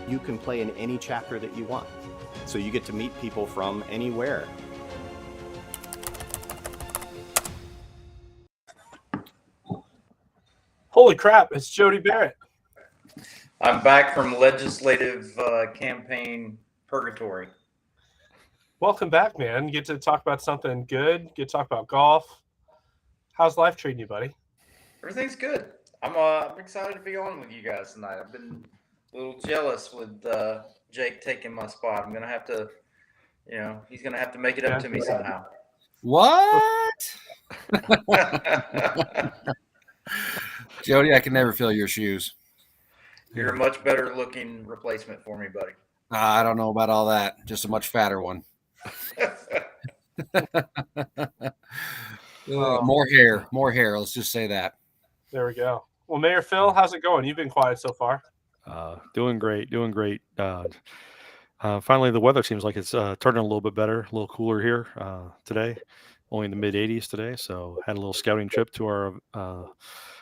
you can play in any chapter that you want. So you get to meet people from anywhere. Holy crap, it's Jody Barrett. I'm back from legislative campaign purgatory. Welcome back, man. You get to talk about something good. You get to talk about golf. How's life treating you, buddy? Everything's good. I'm excited to be on with you guys tonight. I've been a little jealous with Jake taking my spot. I'm gonna have to, he's gonna have to make it up to me somehow. What? Jody, I can never fill your shoes. You're a much better looking replacement for me, buddy. I don't know about all that. Just a much fatter one. More hair. Let's just say that. There we go. Well, Mayor Phil, how's it going? You've been quiet so far. Doing great. Finally, the weather seems like it's turning a little bit better, a little cooler here today. Only in the mid 80s today. So had a little scouting trip to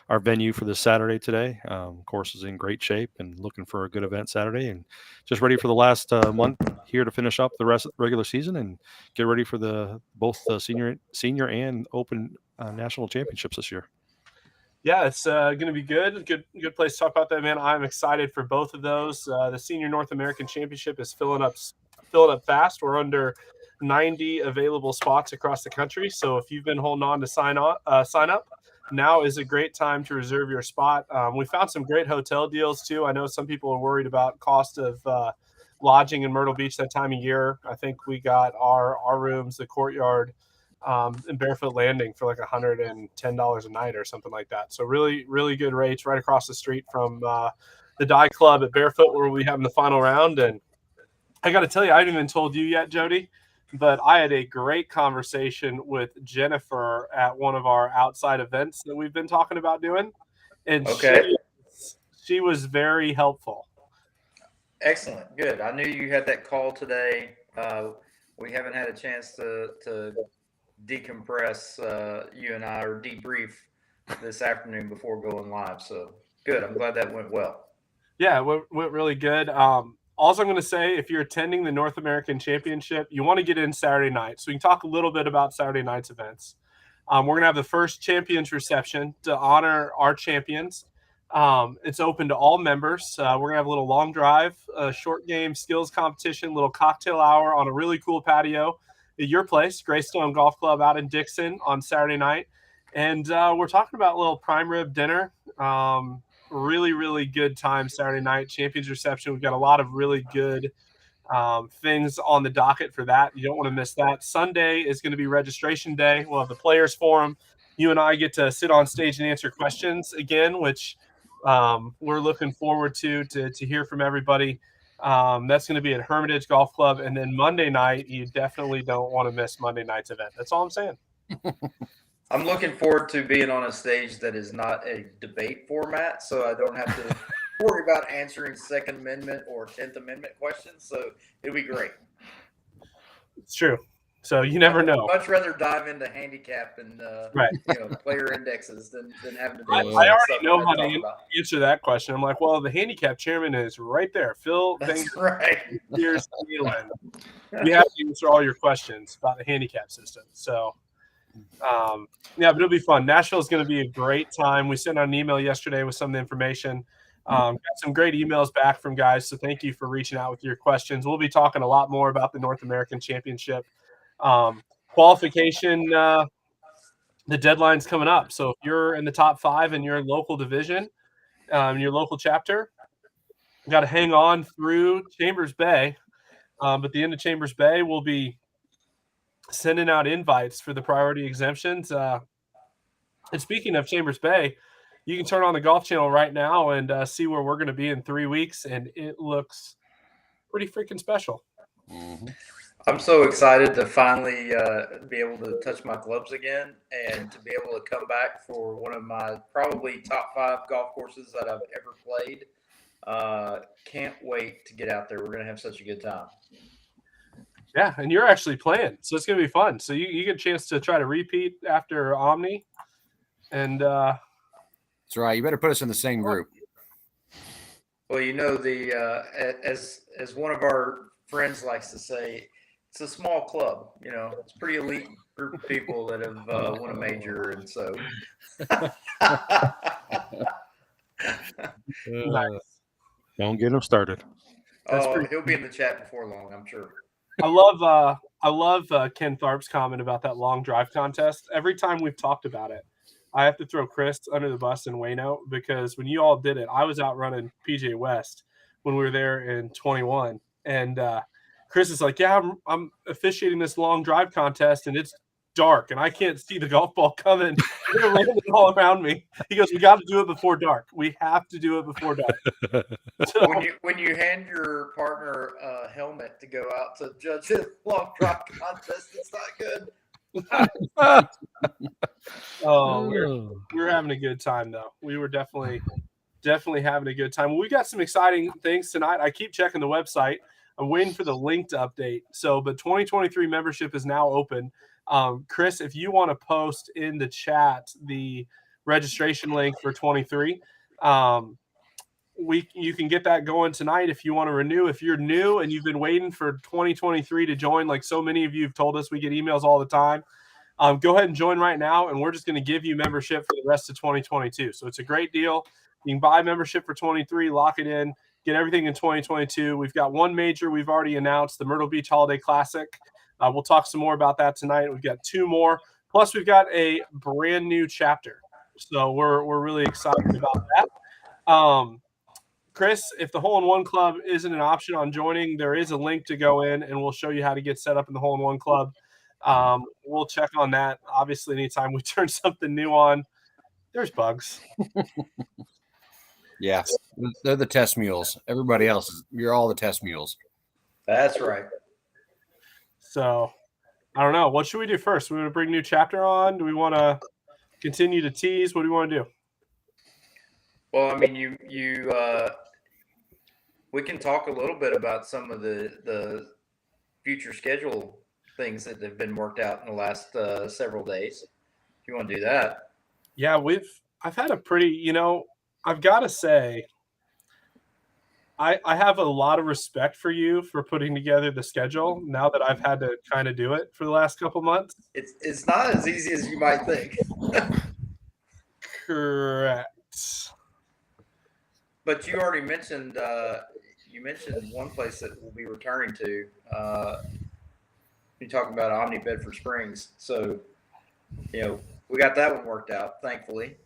our venue for this Saturday today. Course is in great shape and looking for a good event Saturday, and just ready for the last month here to finish up the rest of the regular season and get ready for both the senior and open national championships this year. Yeah, it's going to be good. Good place to talk about that, man. I'm excited for both of those. The Senior North American Championship is filling up fast. We're under 90 available spots across the country. So if you've been holding on to sign up, now is a great time to reserve your spot. We found some great hotel deals too. I know some people are worried about cost of lodging in Myrtle Beach that time of year. I think we got our rooms, the Courtyard, and Barefoot Landing for like $110 a night or something like that. So really, really good rates right across the street from the Dive Club at Barefoot, where we'll be having the final round. And I got to tell you, I haven't even told you yet, Jody, but I had a great conversation with Jennifer at one of our outside events that we've been talking about doing. And she was very helpful. Excellent. Good. I knew you had that call today. We haven't had a chance to decompress, you and I, or debrief this afternoon before going live. So good. I'm glad that went well. Yeah, it went really good. All I'm going to say, if you're attending the North American Championship, you want to get in Saturday night. So we can talk a little bit about Saturday night's events. We're going to have the first champions reception to honor our champions. It's open to all members. We're going to have a little long drive, a short game skills competition, little cocktail hour on a really cool patio at your place, Greystone Golf Club out in Dixon on Saturday night. And we're talking about a little prime rib dinner. Really, really good time Saturday night. Champions reception. We've got a lot of really good things on the docket for that. You don't want to miss that. Sunday is going to be registration day. We'll have the Players Forum. You and I get to sit on stage and answer questions again, which we're looking forward to hear from everybody. That's going to be at Hermitage Golf Club. And then Monday night, you definitely don't want to miss Monday night's event. That's all I'm saying. I'm looking forward to being on a stage that is not a debate format, so I don't have to worry about answering Second Amendment or 10th Amendment questions. So it'll be great. It's true. So you never know. I'd much rather dive into handicap and player indexes than having to do I already know how to answer that question. I'm like, well, the handicap chairman is right there. Phil, that's right. Here's Nealon. We have to answer all your questions about the handicap system. So but it'll be fun. Nashville is going to be a great time. We sent out an email yesterday with some of the information. Got some great emails back from guys, so thank you for reaching out with your questions. We'll be talking a lot more about the North American Championship. Qualification, the deadline's coming up. So if you're in the top 5 in your local division, your local chapter, you got to hang on through Chambers Bay. But at the end of Chambers Bay, we'll be sending out invites for the priority exemptions. And speaking of Chambers Bay, you can turn on the Golf Channel right now and see where we're going to be in 3 weeks, and it looks pretty freaking special. Mm-hmm. I'm so excited to finally be able to touch my clubs again and to be able to come back for one of my probably top 5 golf courses that I've ever played. Can't wait to get out there. We're going to have such a good time. Yeah, and you're actually playing, so it's going to be fun. So you get a chance to try to repeat after Omni. And that's right. You better put us in the same group. Well, as one of our friends likes to say, it's a small club. It's a pretty elite group of people that have won a major, and so. Nice. Don't get him started. He'll be in the chat before long, I'm sure. I love Ken Tharp's comment about that long drive contest. Every time we've talked about it, I have to throw Chris under the bus and Wayno, because when you all did it, I was out running PJ West when we were there in 21, and Chris is like, "Yeah, I'm officiating this long drive contest, and it's dark, and I can't see the golf ball coming. They're landing all around me." He goes, "We got to do it before dark. We have to do it before dark." So, when you hand your partner a helmet to go out to judge a long drive contest, it's not good. we're having a good time though. We were definitely having a good time. Well, we got some exciting things tonight. I keep checking the website. I'm waiting for the link to update. But 2023 membership is now open. Chris, if you want to post in the chat the registration link for 23, you can get that going tonight if you want to renew. If you're new and you've been waiting for 2023 to join, like so many of you have told us, we get emails all the time. Go ahead and join right now, and we're just going to give you membership for the rest of 2022. So it's a great deal. You can buy membership for 23, lock it in, get everything in 2022. We've got one major we've already announced, the Myrtle Beach Holiday Classic. We'll talk some more about that tonight. We've got 2 more. Plus, we've got a brand new chapter. So we're really excited about that. Chris, if the Hole-in-One Club isn't an option on joining, there is a link to go in, and we'll show you how to get set up in the Hole-in-One Club. We'll check on that. Obviously, anytime we turn something new on, there's bugs. Yeah, they're the test mules. Everybody else, you're all the test mules. That's right. So, I don't know. What should we do first? We want to bring new chapter on? Do we want to continue to tease? What do you want to do? Well, I mean, we can talk a little bit about some of the future schedule things that have been worked out in the last several days. If you want to do that. Yeah, I've had a pretty, I've got to say, I have a lot of respect for you for putting together the schedule now that I've had to kind of do it for the last couple months. It's not as easy as you might think. Correct. But you already mentioned one place that we'll be returning to. You're talking about Omni Bedford Springs. So, we got that one worked out, thankfully.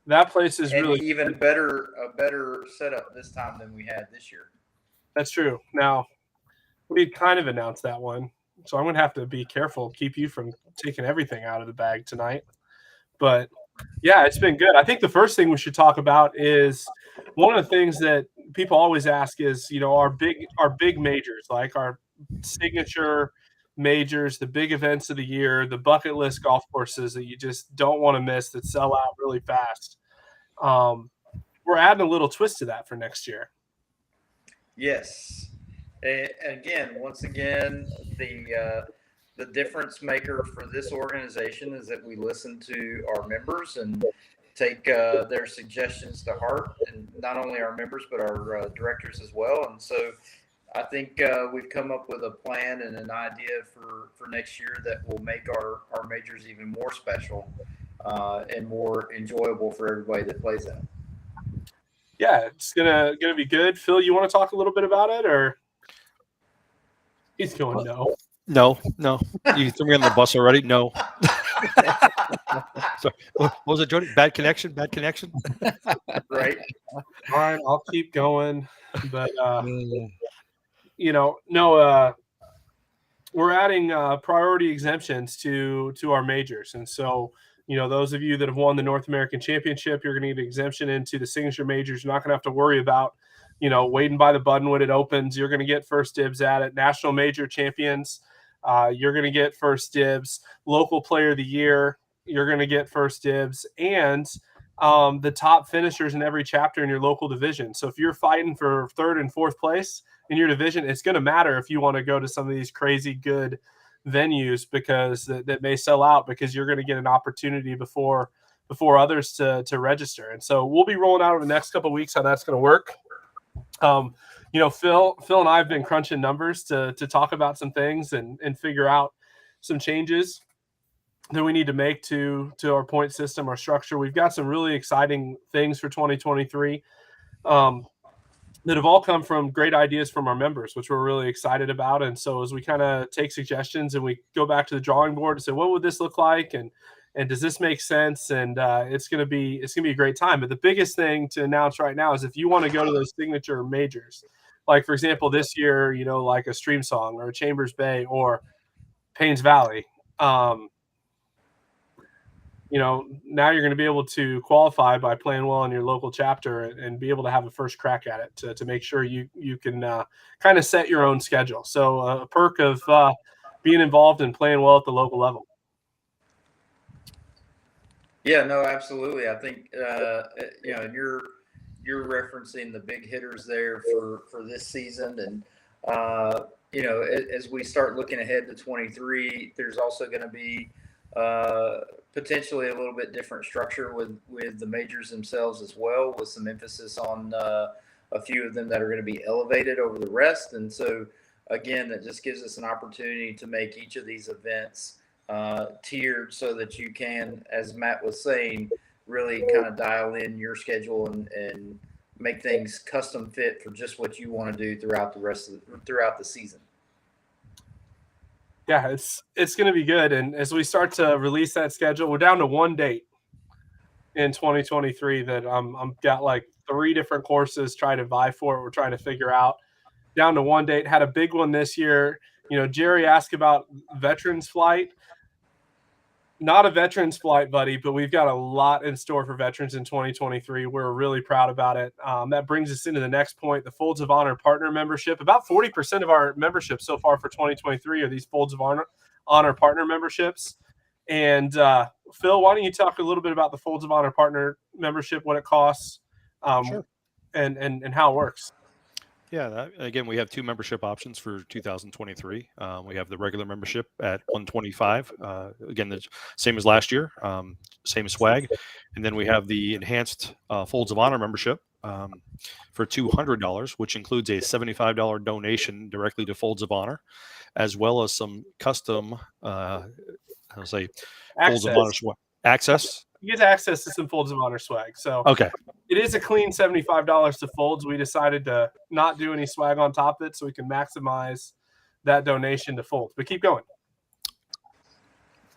That place is really even a better setup this time than we had this year. That's true. Now, we kind of announced that one, so I'm going to have to be careful, keep you from taking everything out of the bag tonight. But yeah, it's been good. I think the first thing we should talk about is one of the things that people always ask is, our big majors, like our signature majors, the big events of the year, the bucket list golf courses that you just don't want to miss that sell out really fast. We're adding a little twist to that for next year. Yes. Once again, the difference maker for this organization is that we listen to our members and take their suggestions to heart, and not only our members, but our directors as well. And so I think we've come up with a plan and an idea for next year that will make our majors even more special and more enjoyable for everybody that plays them. Yeah, it's gonna be good. Phil, you want to talk a little bit about it, or he's going no? No. You threw me on the bus already. No. So, what was it, Jody? Bad connection. Right. All right, I'll keep going, but we're adding priority exemptions to our majors, and so those of you that have won the North American Championship, you're going to get an exemption into the signature majors. You're not going to have to worry about waiting by the button when it opens. You're going to get first dibs at it. National major champions, you're going to get first dibs. Local player of the year, you're going to get first dibs, and the top finishers in every chapter in your local division. So if you're fighting for 3rd and 4th place in your division, it's going to matter if you want to go to some of these crazy good venues, because that may sell out, because you're going to get an opportunity before others to register. And so we'll be rolling out over the next couple of weeks how that's going to work. Phil and I have been crunching numbers to talk about some things and figure out some changes that we need to make to our point system, our structure. We've got some really exciting things for 2023 that have all come from great ideas from our members, which we're really excited about. And so as we kind of take suggestions and we go back to the drawing board and say, what would this look like? And does this make sense? And it's going to be a great time. But the biggest thing to announce right now is if you want to go to those signature majors, like for example, this year, like a Stream Song or a Chambers Bay or Paynes Valley, now you're going to be able to qualify by playing well in your local chapter and be able to have a first crack at it to make sure you can kind of set your own schedule. So a perk of being involved and playing well at the local level. Yeah, no, absolutely. I think you're referencing the big hitters there for this season, and as we start looking ahead to 23, there's also going to be potentially a little bit different structure with the majors themselves as well, with some emphasis on a few of them that are going to be elevated over the rest. And so, again, that just gives us an opportunity to make each of these events tiered so that you can, as Matt was saying, really kind of dial in your schedule and make things custom fit for just what you want to do throughout the season. Yeah, it's going to be good. And as we start to release that schedule, we're down to one date in 2023 that I'm got like 3 different courses trying to vie for. We're trying to figure out. Down to one date. Had a big one this year. Jerry asked about Veterans Flight. Not a Veterans Flight, buddy, but we've got a lot in store for veterans in 2023. We're really proud about it. That brings us into the next point, the Folds of Honor partner membership. About 40% of our membership so far for 2023 are these Folds of Honor partner memberships. And Phil, why don't you talk a little bit about the Folds of Honor partner membership, what it costs, Sure. and how it works? Yeah, again, we have 2 membership options for 2023. We have the regular membership at $125. Again, the same as last year, same swag. And then we have the enhanced Folds of Honor membership for $200, which includes a $75 donation directly to Folds of Honor, as well as some custom, Folds of Honor access. You get access to some Folds of Honor swag. So Okay. It is a clean $75 to Folds. We decided to not do any swag on top of it so we can maximize that donation to Folds. But keep going.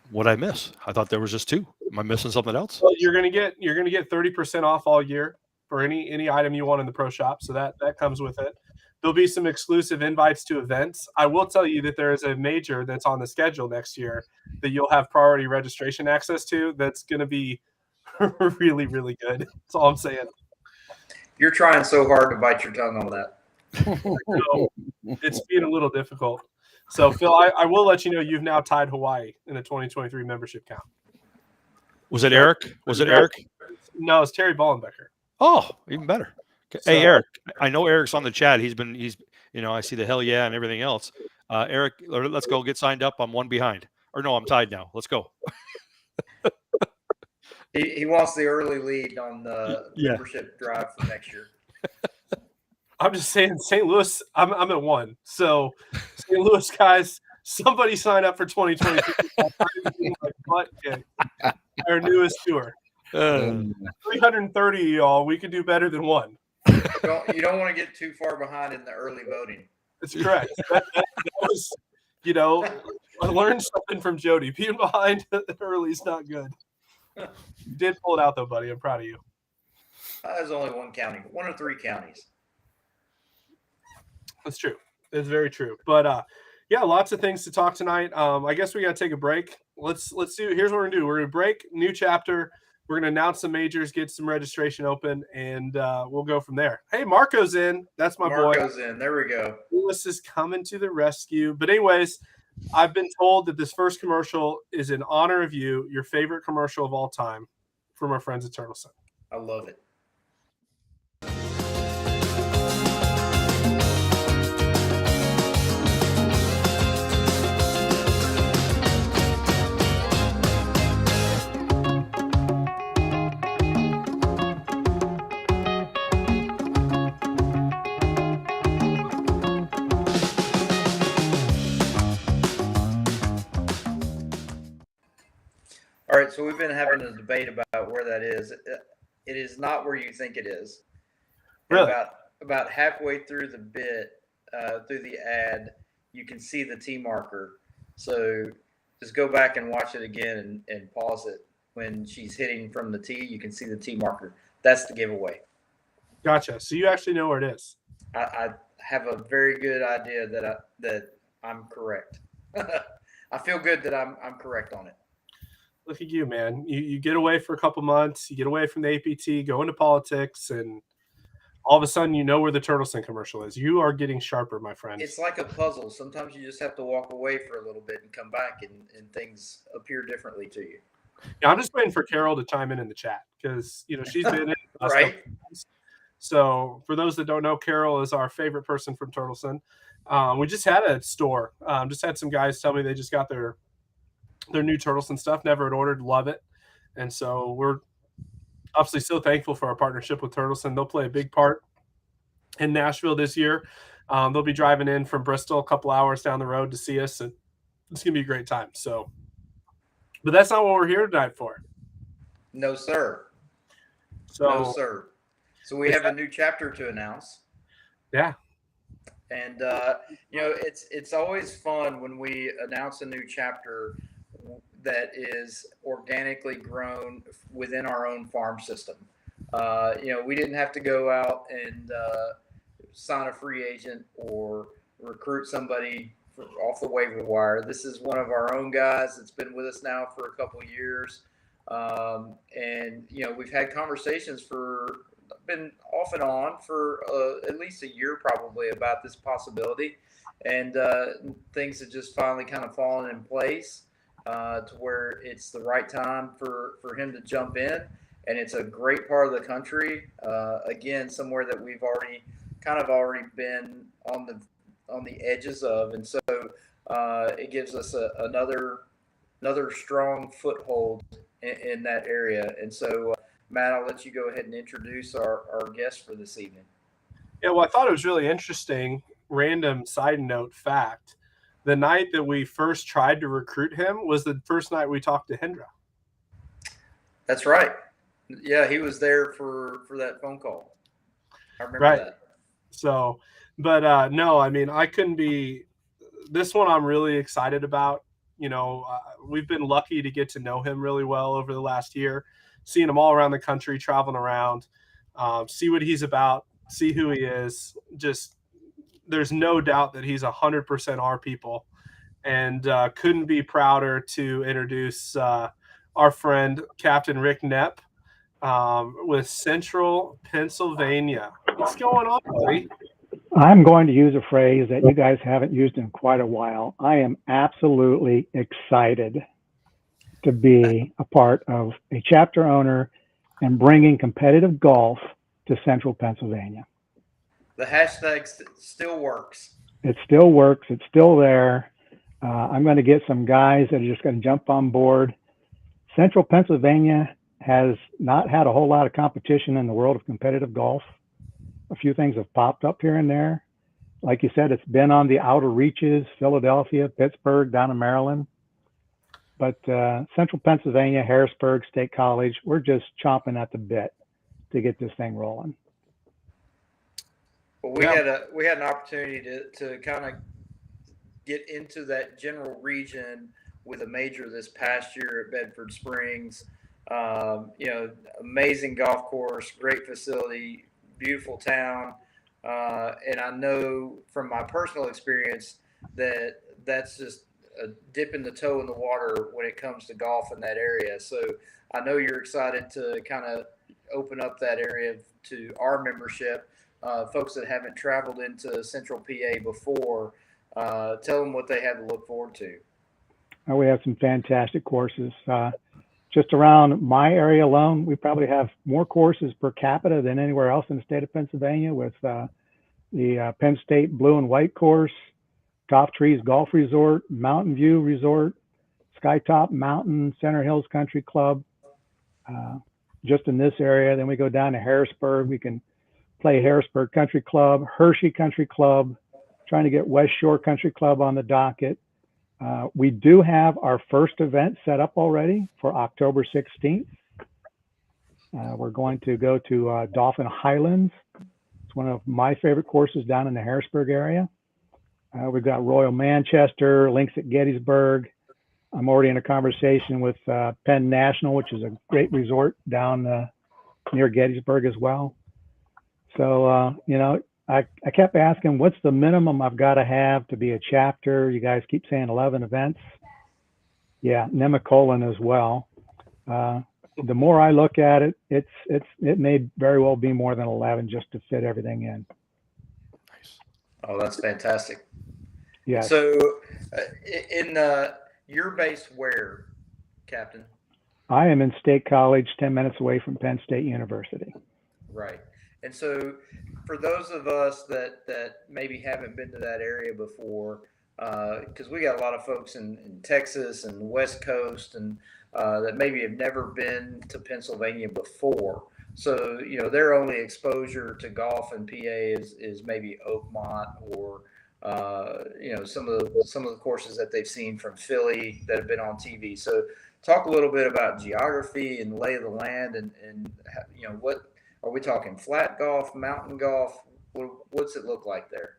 What'd I miss? I thought there was just 2. Am I missing something else? Well, you're gonna get 30% off all year for any item you want in the pro shop. So that comes with it. There'll be some exclusive invites to events. I will tell you that there is a major that's on the schedule next year that you'll have priority registration access to. That's going to be really, really good. That's all I'm saying. You're trying so hard to bite your tongue on that. So it's being a little difficult. So, Phil, I will let you know you've now tied Hawaii in the 2023 membership count. Was it Eric? Eric? No, it's Terry Ballenbecker. Oh, even better. Hey, Eric, I know Eric's on the chat. He's I see the hell yeah and everything else. Eric, let's go get signed up. I'm 1 behind. Or no, I'm tied now. Let's go. He wants the early lead on the membership drive for next year. I'm just saying, St. Louis, I'm at 1. So, St. Louis guys, somebody sign up for 2023. Our newest tour. 330, y'all. We could do better than 1. You don't want to get too far behind in the early voting. That's correct. That was, I learned something from Jody. Being behind early is not good. You did pull it out, though, buddy. I'm proud of you. There's only 1 county, 1 of 3 counties. That's true. It's very true. But lots of things to talk tonight. I guess we got to take a break. Let's do. Here's what we're gonna do. We're gonna break. New chapter. We're gonna announce some majors, get some registration open, and we'll go from there. Hey, Marco's in. That's my boy. Marco's in. There we go. Lewis is coming to the rescue. But anyways, I've been told that this first commercial is in honor of you, your favorite commercial of all time, from our friends at Turtle Sun. I love it. right, so we've been having a debate about where that is. It is not where you think it is. And Really? about halfway through the bit, through the ad, you can see the T marker. So just go back and watch it again and pause it. When she's hitting from the tee, you can see the T marker. That's the giveaway. Gotcha. So you actually know where it is. I have a very good idea that I'm correct. I feel good that I'm correct on it. Look at you, man. You get away for a couple months, you get away from the APT, go into politics, and all of a sudden you know where the Turtleson commercial is. You are getting sharper, my friend. It's like a puzzle. Sometimes you just have to walk away for a little bit and come back, and things appear differently to you. Yeah, I'm just waiting for Carol to chime in the chat because she's been in the last Right. couple times. So for those that don't know, Carol is our favorite person from Turtleson. We just had a store. Just had some guys tell me they just got their new Turtleson stuff. Never had ordered, love it, and so we're obviously so thankful for our partnership with Turtleson. They'll play a big part in Nashville this year. They'll be driving in from Bristol a couple hours down the road to see us, and it's gonna be a great time. So, but that's not what we're here tonight for. No, sir. So, No, sir. So we have a new chapter to announce. yeah. And it's always fun when we announce a new chapter that is organically grown within our own farm system. We didn't have to go out and sign a free agent or recruit somebody off the waiver wire. This is one of our own guys that's been with us now for a couple of years. We've had conversations been off and on for at least a year probably about this possibility, and things have just finally kind of fallen in place to where it's the right time for him to jump in, and it's a great part of the country, again somewhere that we've already been on the edges of, and so it gives us another strong foothold in that area. And so Matt, I'll let you go ahead and introduce our guest for this evening. Yeah, well, I thought it was really interesting, random side note fact. The night that we first tried to recruit him was the first night we talked to Hendra. That's right. Yeah, he was there for that phone call. I remember that. So, but no, I mean, I couldn't be – this one I'm really excited about. We've been lucky to get to know him really well over the last year. Seeing him all around the country, traveling around, see what he's about, see who he is. Just there's no doubt that he's 100% our people, and couldn't be prouder to introduce our friend Captain Rick Knepp with Central Pennsylvania. What's going on, buddy? I'm going to use a phrase that you guys haven't used in quite a while. I am absolutely excited to be a part of a chapter owner and bringing competitive golf to Central Pennsylvania. The hashtag still works. It still works. It's still there. I'm going to get some guys that are just going to jump on board. Central Pennsylvania has not had a whole lot of competition in the world of competitive golf. A few things have popped up here and there. Like you said, it's been on the outer reaches, Philadelphia, Pittsburgh, down in Maryland. But Central Pennsylvania, Harrisburg State College, we're just chomping at the bit to get this thing rolling. Well, we had an opportunity to kind of get into that general region with a major this past year at Bedford Springs. Amazing golf course, great facility, beautiful town. And I know from my personal experience that that's just dipping the toe in the water when it comes to golf in that area. So I know you're excited to kind of open up that area to our membership, folks that haven't traveled into Central PA before. Tell them what they have to look forward to. We have some fantastic courses. Just around my area alone, we probably have more courses per capita than anywhere else in the state of Pennsylvania, with the Penn State Blue and White course, Top Trees Golf Resort, Mountain View Resort, Skytop Mountain, Center Hills Country Club, just in this area. Then we go down to Harrisburg. We can play Harrisburg Country Club, Hershey Country Club, trying to get West Shore Country Club on the docket. We do have our first event set up already for October 16th. We're going to go to Dolphin Highlands. It's one of my favorite courses down in the Harrisburg area. We've got Royal Manchester, Links at Gettysburg. I'm already in a conversation with Penn National, which is a great resort down near Gettysburg as well. So, I kept asking, what's the minimum I've got to have to be a chapter? You guys keep saying 11 events. Yeah, Nemacolin as well. The more I look at it, it may very well be more than 11 just to fit everything in. Nice. Oh, that's fantastic. Yeah. So, you're based where, Captain? I am in State College, 10 minutes away from Penn State University. Right. And so, for those of us that maybe haven't been to that area before, because we got a lot of folks in Texas and the West Coast and that maybe have never been to Pennsylvania before. So, their only exposure to golf in PA is maybe Oakmont or, some of the courses that they've seen from Philly that have been on TV. So talk a little bit about geography and lay of the land and what are we talking, flat golf, mountain golf? What's it look like there?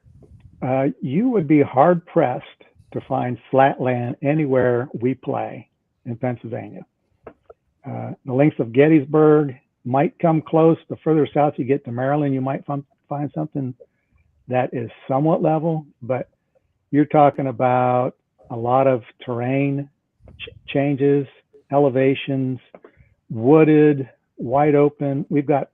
You would be hard pressed to find flat land anywhere we play in Pennsylvania. The Links of Gettysburg might come close. The further south you get to Maryland, you might find something that is somewhat level, but you're talking about a lot of terrain changes, elevations, wooded, wide open. We've got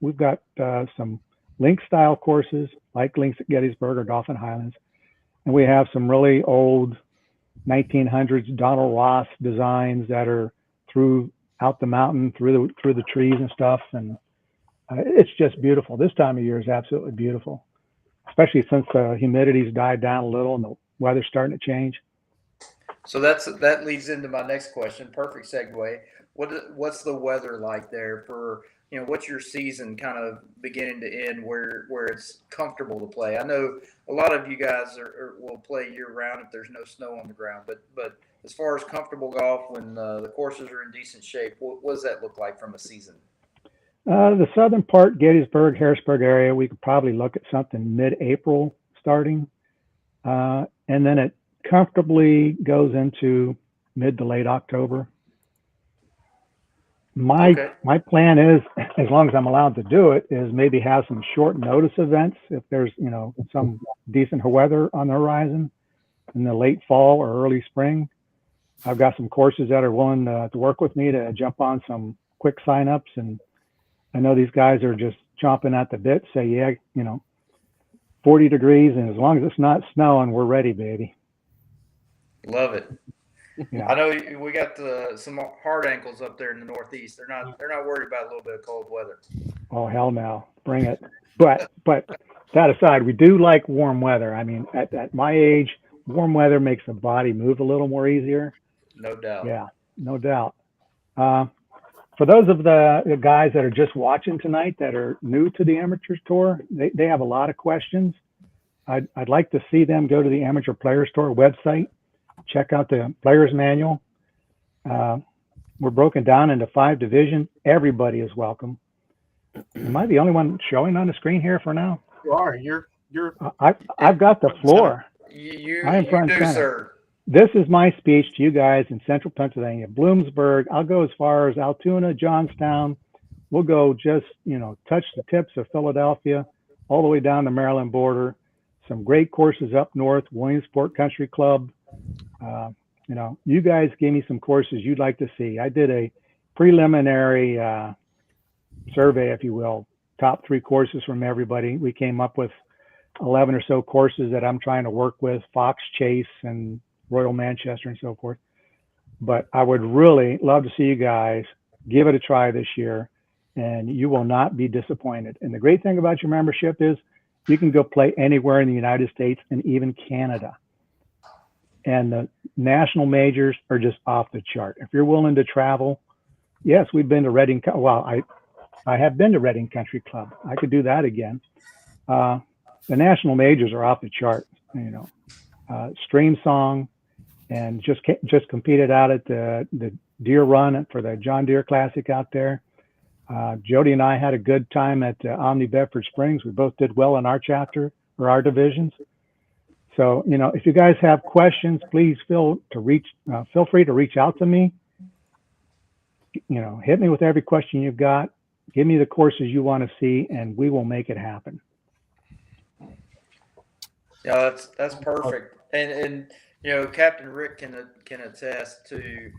some link style courses like Links at Gettysburg or Dolphin Highlands, and we have some really old 1900s Donald Ross designs that are out the mountain through the trees and stuff, and it's just beautiful. This time of year is absolutely beautiful, especially since the humidity's died down a little and the weather's starting to change. So that leads into my next question. Perfect segue. What's the weather like there for, what's your season kind of beginning to end where it's comfortable to play? I know a lot of you guys will play year round if there's no snow on the ground, but as far as comfortable golf when the courses are in decent shape, what does that look like from a season? The southern part, Gettysburg, Harrisburg area, we could probably look at something mid-April starting, and then it comfortably goes into mid to late October. My plan is, as long as I'm allowed to do it, is maybe have some short notice events if there's some decent weather on the horizon in the late fall or early spring. I've got some courses that are willing to work with me to jump on some quick signups, and I know these guys are just chomping at the bit. Say, yeah, 40 degrees, and as long as it's not snowing, we're ready, baby. Love it. Yeah. I know we got some hard ankles up there in the Northeast. They're not worried about a little bit of cold weather. Oh, hell no, bring it. But that aside, we do like warm weather. I mean, at my age, warm weather makes the body move a little more easier. No doubt. Yeah, no doubt. For those of the guys that are just watching tonight that are new to the Amateurs Tour, they have a lot of questions. I'd like to see them go to the Amateur Players Tour website, check out the Players Manual. We're broken down into 5 divisions. Everybody is welcome. Am I the only one showing on the screen here for now? You are. You're. I've got the floor. I am front do, center. sir. This is my speech to you guys in central Pennsylvania, Bloomsburg. I'll go as far as Altoona, Johnstown. We'll go just, touch the tips of Philadelphia, all the way down the Maryland border. Some great courses up north, Williamsport Country Club. You guys gave me some courses you'd like to see. I did a preliminary survey, if you will, top 3 courses from everybody. We came up with 11 or so courses that I'm trying to work with, Fox Chase and Royal Manchester and so forth. But I would really love to see you guys give it a try this year, and you will not be disappointed. And the great thing about your membership is you can go play anywhere in the United States and even Canada. And the national majors are just off the chart. If you're willing to travel, yes, we've been to Reading. Well, I have been to Reading Country Club. I could do that again. The national majors are off the chart. Stream Song, and just competed out at the Deer Run for the John Deere Classic out there. Jody and I had a good time at Omni Bedford Springs. We both did well in our chapter or our divisions. So, you know, if you guys have questions, please feel free to reach out to me. You know, hit me with every question you've got. Give me the courses you want to see, and we will make it happen. Yeah, that's perfect. And you know, Captain Rick can attest to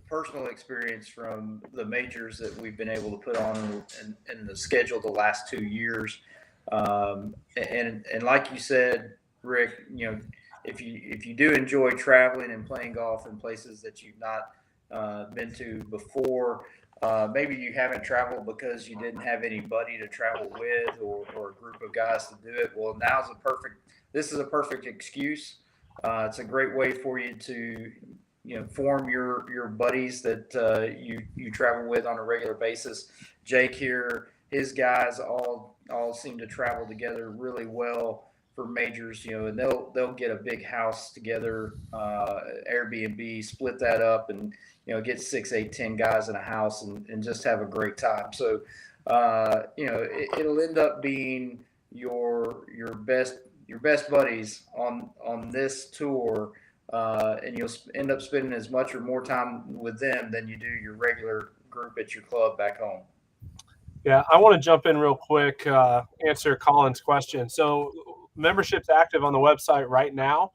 personal experience from the majors that we've been able to put on in the schedule the last 2 years. And like you said, Rick, you know, if you do enjoy traveling and playing golf in places that you've not been to before, maybe you haven't traveled because you didn't have anybody to travel with or a group of guys to do it. Well, this is a perfect excuse. It's a great way for you to, you know, form your buddies that you travel with on a regular basis. Jake here, his guys all seem to travel together really well for majors, you know, and they'll get a big house together, Airbnb, split that up, and you know, get 6, 8, 10 guys in a house and just have a great time. So, you know, it'll end up being your best buddies on this tour, and you'll end up spending as much or more time with them than you do your regular group at your club back home. Yeah, I want to jump in real quick, answer Colin's question. So membership's active on the website right now.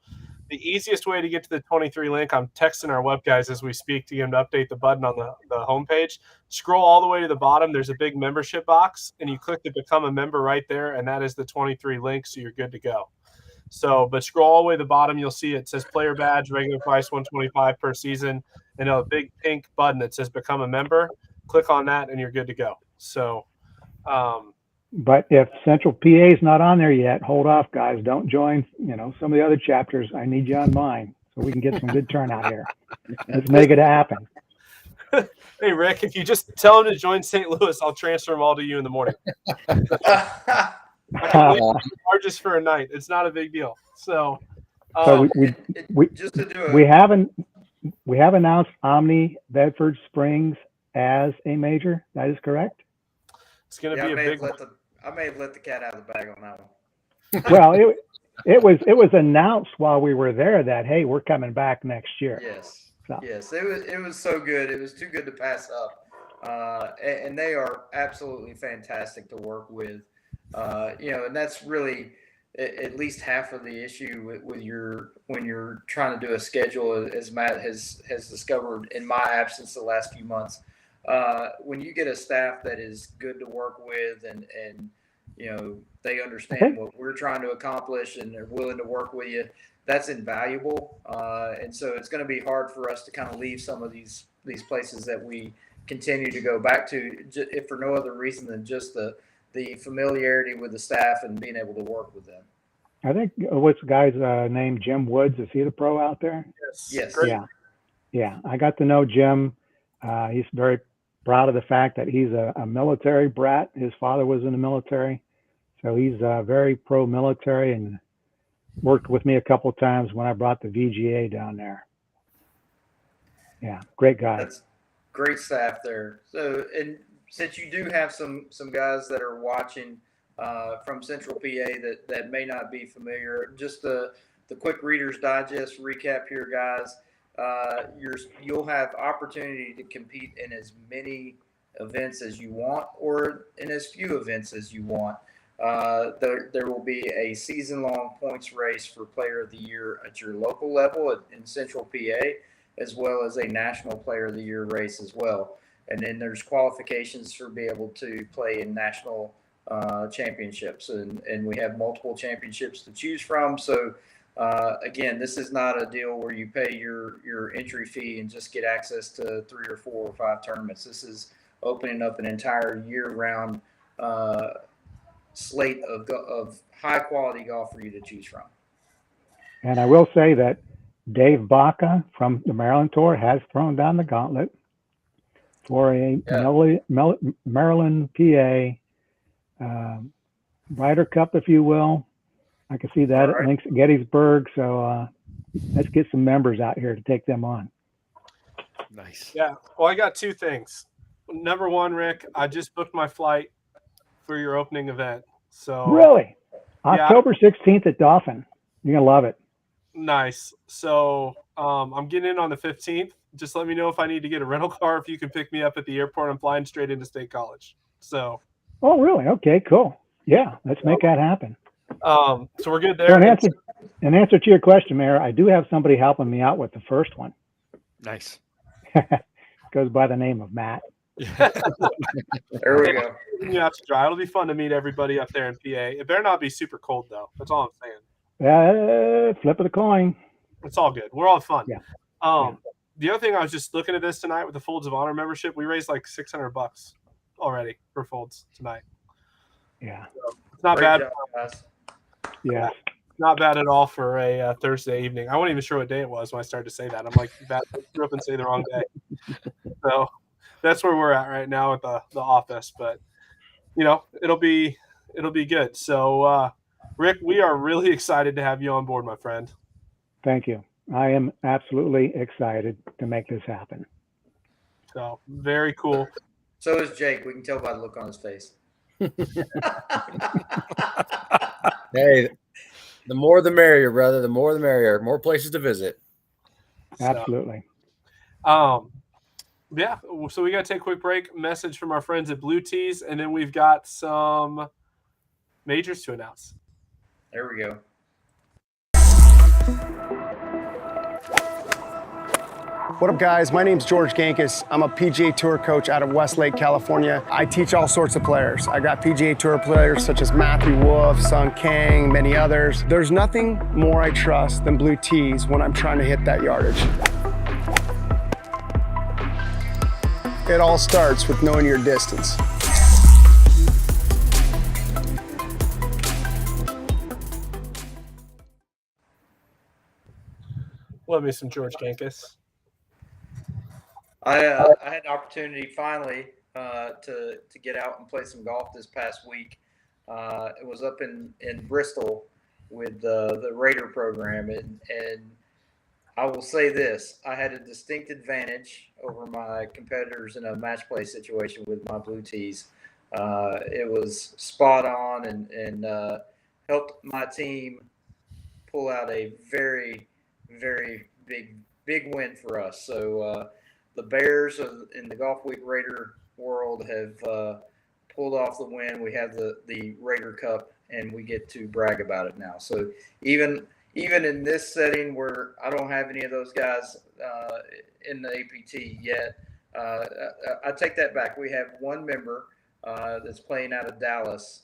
The easiest way to get to the 23 link, I'm texting our web guys as we speak to get them to update the button on the homepage. Scroll all the way to the bottom. There's a big membership box, and you click to become a member right there, and that is the 23 link, so you're good to go. So, but scroll all the way to the bottom, you'll see it says player badge, regular price $125 per season, and a big pink button that says become a member. Click on that, and you're good to go. So, but if Central PA is not on there yet, hold off, guys. Don't join, you know, some of the other chapters. I need you on mine so we can get some good turnout here. Let's make it happen. Hey, Rick, if you just tell them to join St. Louis, I'll transfer them all to you in the morning. Charges for a night. It's not a big deal. So, we have announced Omni Bedford Springs as a major. That is correct. It's going to be a big one. I may have let the cat out of the bag on that one. Well, it was announced while we were there that, hey, we're coming back next year. Yes. So. Yes. It was so good. It was too good to pass up. And they are absolutely fantastic to work with. You know, and that's really at least half of the issue with when you're trying to do a schedule, as Matt has discovered in my absence the last few months. When you get a staff that is good to work with and you know, they understand what we're trying to accomplish and they're willing to work with you, that's invaluable. And so it's going to be hard for us to kind of leave some of these places that we continue to go back to, if for no other reason than just the familiarity with the staff and being able to work with them. I think what's the guy's name? Jim Woods. Is he the pro out there? Yes. Yeah. I got to know Jim. He's very proud of the fact that he's a military brat. His father was in the military, so he's very pro-military and worked with me a couple of times when I brought the VGA down there. Yeah, great guy. That's great staff there. So, and since you do have some guys that are watching from Central PA that may not be familiar, just the quick Reader's Digest recap here, guys. You'll have opportunity to compete in as many events as you want or in as few events as you want. There will be a season-long points race for Player of the Year at your local level in Central PA, as well as a National Player of the Year race as well. And then there's qualifications for be able to play in national championships, and we have multiple championships to choose from. So again, this is not a deal where you pay your entry fee and just get access to 3 or 4 or 5 tournaments. This is opening up an entire year-round slate of high-quality golf for you to choose from. And I will say that Dave Baca from the Maryland Tour has thrown down the gauntlet for a Maryland PA Ryder Cup, if you will. I can see that at Links at Gettysburg. So let's get some members out here to take them on. Nice. Yeah. Well, I got two things. Number one, Rick, I just booked my flight for your opening event. So Really? Yeah. October 16th at Dauphin. You're going to love it. Nice. So I'm getting in on the 15th. Just let me know if I need to get a rental car, if you can pick me up at the airport. I'm flying straight into State College. So Oh, really? Okay, cool. Yeah, let's make that happen. so we're good So there. in answer to your question, Mayor, I do have somebody helping me out with the first one. Nice. Goes by the name of Matt. There we go. You have to drive. It'll be fun to meet everybody up there in PA. It better not be super cold, though. That's all I'm saying. Flip of the coin. It's all good. We're all fun. Yeah. The other thing, I was just looking at this tonight with the Folds of Honor membership. We raised like $600 already for Folds tonight. Yeah. So it's not Great bad. job, guys. Yeah. Not bad at all for a Thursday evening. I wasn't even sure what day it was when I started to say that. I'm like, I screw up and say the wrong day. So that's where we're at right now at the office. But it'll be good. So Rick, we are really excited to have you on board, my friend. Thank you. I am absolutely excited to make this happen. So very cool. So is Jake. We can tell by the look on his face. Hey, the more the merrier, brother. The more the merrier. More places to visit. Absolutely. Yeah. So we got to take a quick break. Message from our friends at Blue Tees, and then we've got some majors to announce. There we go. What up, guys? My name's George Gankis. I'm a PGA Tour coach out of Westlake, California. I teach all sorts of players. I got PGA Tour players such as Matthew Wolff, Sung Kang, many others. There's nothing more I trust than Blue Tees when I'm trying to hit that yardage. It all starts with knowing your distance. Love me some George Gankis. I had an opportunity finally to get out and play some golf this past week. It was up in Bristol with the Raider program, and I will say this: I had a distinct advantage over my competitors in a match play situation with my Blue Tees. It was spot on and helped my team pull out a very, very big win for us. So the Bears in the Golf Week Raider world have pulled off the win. We have the Raider Cup, and we get to brag about it now. So even in this setting where I don't have any of those guys in the APT yet, I take that back. We have one member that's playing out of Dallas,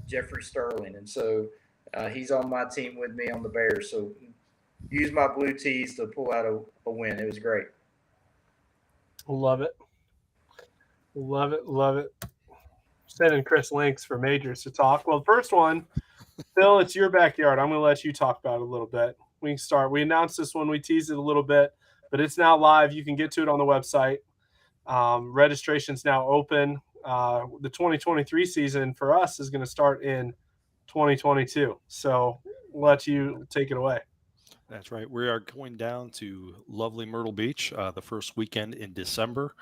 Jeffrey Sterling, and so he's on my team with me on the Bears. So use my Blue Tees to pull out a win. It was great. Love it. Sending Chris links for majors to talk. Well, the first one, Phil, it's your backyard. I'm going to let you talk about it a little bit. We can start. We announced this one. We teased it a little bit, but it's now live. You can get to it on the website. Registration's now open. The 2023 season for us is going to start in 2022. So we'll let you take it away. That's right. We are going down to lovely Myrtle Beach the first weekend in December.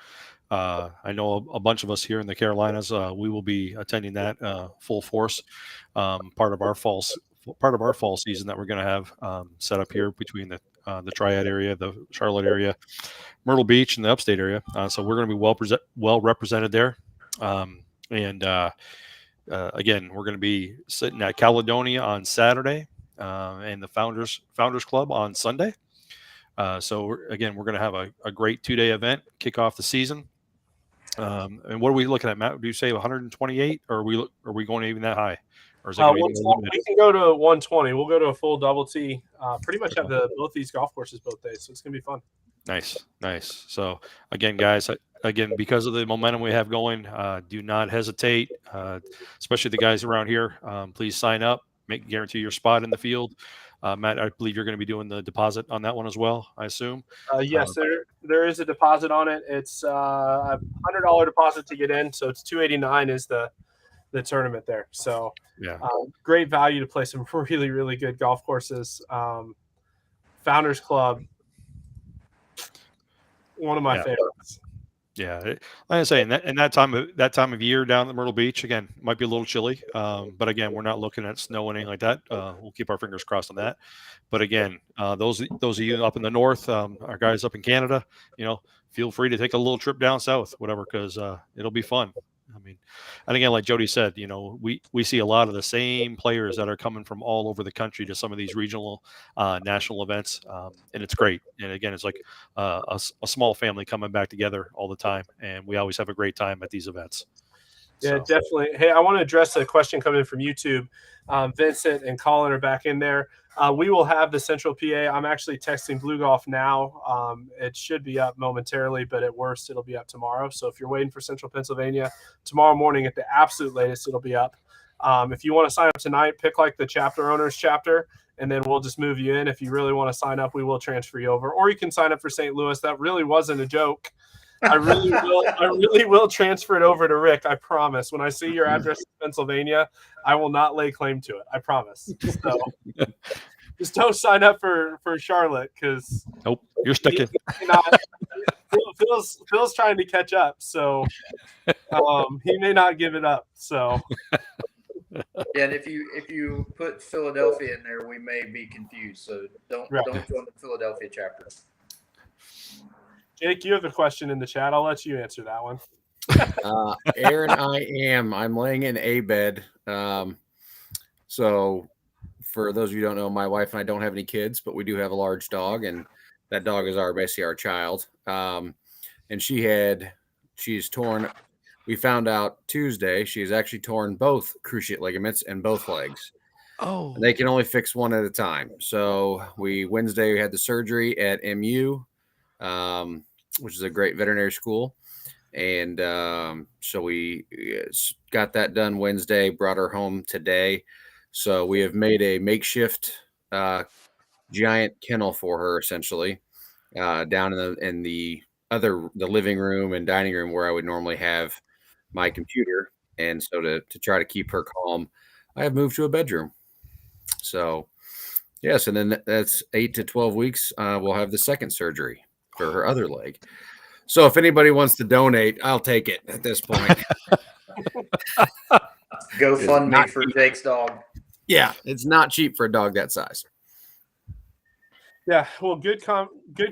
I know a bunch of us here in the Carolinas. We will be attending that full force. Part of our fall season that we're going to have set up here between the Triad area, the Charlotte area, Myrtle Beach, and the Upstate area. So we're going to be well represented there. Again, we're going to be sitting at Caledonia on Saturday. And the Founders Club on Sunday. So we're going to have a great 2-day event, kick off the season. And what are we looking at, Matt? Do you say 128, or are we going even that high? Or is it we can go to 120. We'll go to a full double T. Pretty much have both these golf courses both days, so it's going to be fun. Nice. So again, guys, because of the momentum we have going, do not hesitate, especially the guys around here. Please sign up. Guarantee your spot in the field. Matt, I believe you're going to be doing the deposit on that one as well, I assume. Yes, there is a deposit on it. It's a $100 deposit to get in, so it's $289 is the tournament there. So yeah, great value to play some really, really good golf courses. Founders Club, one of my Yeah. favorites. Yeah, like I say, in that time of year down at Myrtle Beach, again, might be a little chilly. But again, we're not looking at snow or anything like that. We'll keep our fingers crossed on that. But again, those of you up in the north, our guys up in Canada, feel free to take a little trip down south, whatever, because it'll be fun. I mean, and again, like Jody said, we see a lot of the same players that are coming from all over the country to some of these regional, national events, and it's great. And again, it's like a small family coming back together all the time, and we always have a great time at these events. Yeah, So. definitely. Hey, I want to address a question coming in from YouTube. Vincent and Colin are back in there. We will have the Central PA. I'm actually texting Blue Golf now. It should be up momentarily, but at worst, it'll be up tomorrow. So if you're waiting for Central Pennsylvania, tomorrow morning at the absolute latest, it'll be up. If you want to sign up tonight, pick like the chapter owners chapter, and then we'll just move you in. If you really want to sign up, we will transfer you over. Or you can sign up for St. Louis. That really wasn't a joke. I really will transfer it over to Rick. I promise. When I see your address in Pennsylvania, I will not lay claim to it. I promise. So just don't sign up for Charlotte because nope, you're sticking. Phil's trying to catch up, so he may not give it up. So yeah, and if you put Philadelphia in there, we may be confused. So don't join the Philadelphia chapter. Jake, you have a question in the chat. I'll let you answer that one. Aaron, I'm laying in a bed. So for those of you who don't know, my wife and I don't have any kids, but we do have a large dog, and that dog is basically our child. And she's torn. We found out Tuesday she's actually torn both cruciate ligaments in both legs. Oh, and they can only fix one at a time. So Wednesday we had the surgery at MU, which is a great veterinary school. And so we got that done Wednesday, brought her home today. So we have made a makeshift giant kennel for her, essentially, down in the living room and dining room where I would normally have my computer. And so to try to keep her calm, I have moved to a bedroom. So yes, and then that's 8 to 12 weeks. We'll have the second surgery for her other leg. So if anybody wants to donate, I'll take it at this point. GoFundMe for Jake's dog. Yeah, it's not cheap for a dog that size. Yeah, well, good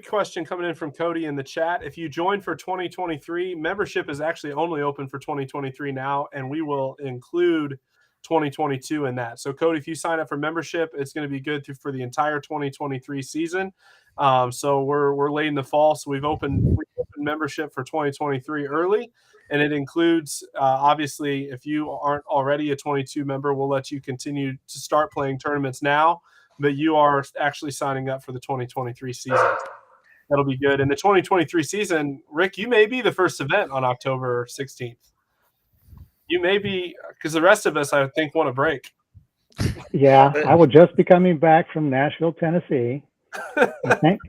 question coming in from Cody in the chat. If you join for 2023, membership is actually only open for 2023 now, and we will include 2022 in that. So, Cody, if you sign up for membership, it's going to be good for the entire 2023 season. So we're late in the fall, so we've opened membership for 2023 early, and it includes obviously if you aren't already a 22 member, we'll let you continue to start playing tournaments now, but you are actually signing up for the 2023 season. That'll be good. And the 2023 season, Rick, you may be the first event on October 16th. You may be, because the rest of us, I think, want a break. Yeah, I will just be coming back from Nashville, Tennessee. I think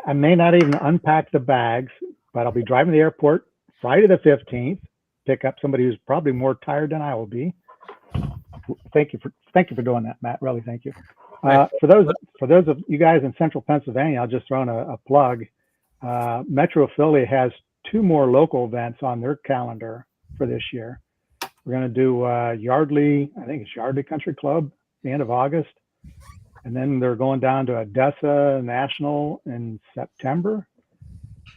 I may not even unpack the bags, but I'll be driving to the airport Friday the 15th, pick up somebody who's probably more tired than I will be. Thank you for doing that, Matt. Really, thank you. For those of you guys in Central Pennsylvania, I'll just throw in a plug. Metro Philly has 2 more local events on their calendar for this year. We're going to do Yardley, I think it's Yardley Country Club, the end of August. And then they're going down to Odessa National in September.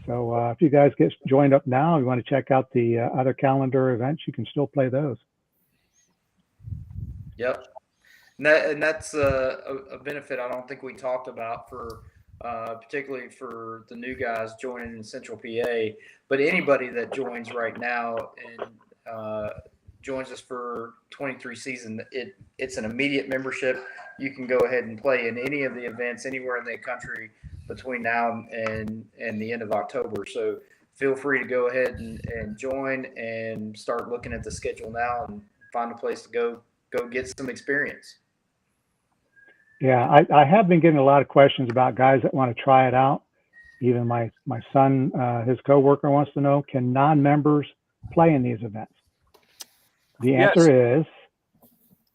So if you guys get joined up now, you want to check out the other calendar events, you can still play those. Yep. And that's a benefit I don't think we talked about for particularly for the new guys joining in Central PA. But anybody that joins right now and joins us for 23 season, it's an immediate membership. You can go ahead and play in any of the events anywhere in the country between now and the end of October. So feel free to go ahead and join and start looking at the schedule now and find a place to go get some experience. Yeah, I have been getting a lot of questions about guys that want to try it out. Even my son, his coworker wants to know, can non-members play in these events? The answer is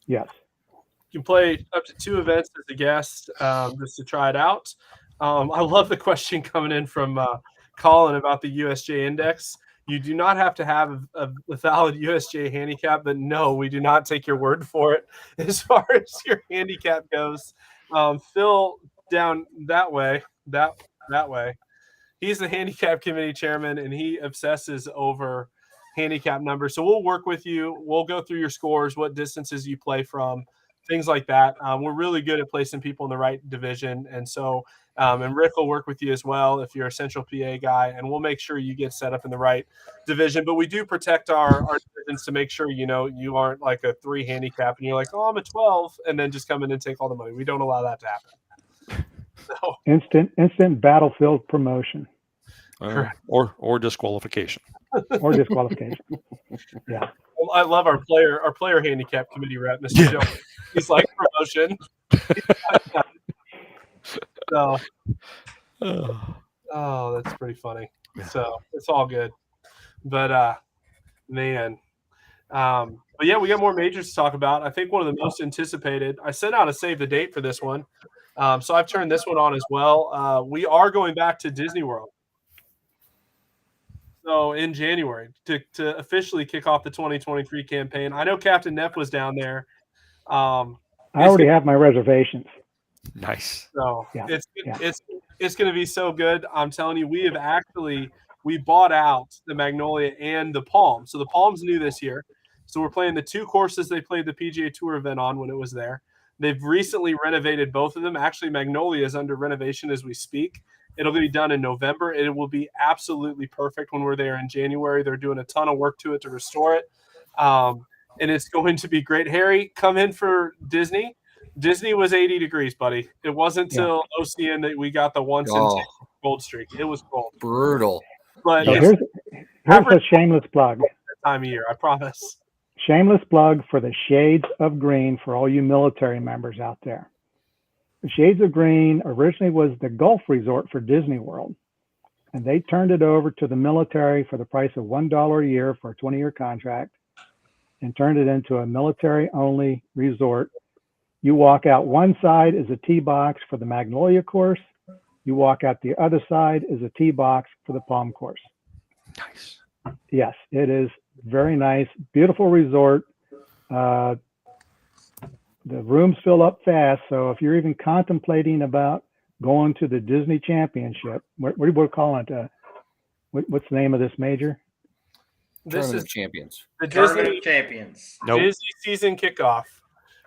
yes. You can play up to 2 events as a guest just to try it out. I love the question coming in from Colin about the USJ index. You do not have to have a valid USJ handicap, but no, we do not take your word for it as far as your handicap goes. Phil down that way, that way. He's the handicap committee chairman, and he obsesses over handicap numbers. So we'll work with you. We'll go through your scores, what distances you play from, things like that. We're really good at placing people in the right division, and so and Rick will work with you as well if you're a Central PA guy, and we'll make sure you get set up in the right division. But we do protect our divisions to make sure you aren't like a 3 handicap and you're like, oh, I'm a 12, and then just come in and take all the money. We don't allow that to happen. So, Instant battlefield promotion. Or disqualification. Or disqualification. Yeah. Well, I love our player handicap committee rep, Mr. Joe. He's like promotion. So, that's pretty funny. So it's all good. But man. But yeah, we got more majors to talk about. I think one of the most anticipated. I sent out a save the date for this one. So I've turned this one on as well. We are going back to Disney World. So in January to officially kick off the 2023 campaign. I know Captain Neff was down there. I already have my reservations. Nice. So it's going to be so good. I'm telling you, we bought out the Magnolia and the Palm. So the Palm's new this year. So we're playing the 2 courses they played the PGA Tour event on when it was there. They've recently renovated both of them. Actually, Magnolia is under renovation as we speak. It'll be done in November. It will be absolutely perfect when we're there in January. They're doing a ton of work to it to restore it. And it's going to be great. Harry, come in for Disney. Disney was 80 degrees, buddy. It wasn't till Ocean that we got the once in gold streak. It was cold. Brutal. But here's a shameless plug. Time of year, I promise. Shameless plug for the Shades of Green for all you military members out there. The Shades of Green originally was the golf resort for Disney World, and they turned it over to the military for the price of $1 a year for a 20-year contract and turned it into a military-only resort. You walk out one side is a tee box for the Magnolia course. You walk out the other side is a tee box for the Palm course. Nice. Yes, it is very nice, beautiful resort. The rooms fill up fast, so if you're even contemplating about going to the Disney Championship, what are we calling it? What's the name of this major? This Tournament is of Champions. the Tournament Disney of Champions. Nope. Disney season kickoff.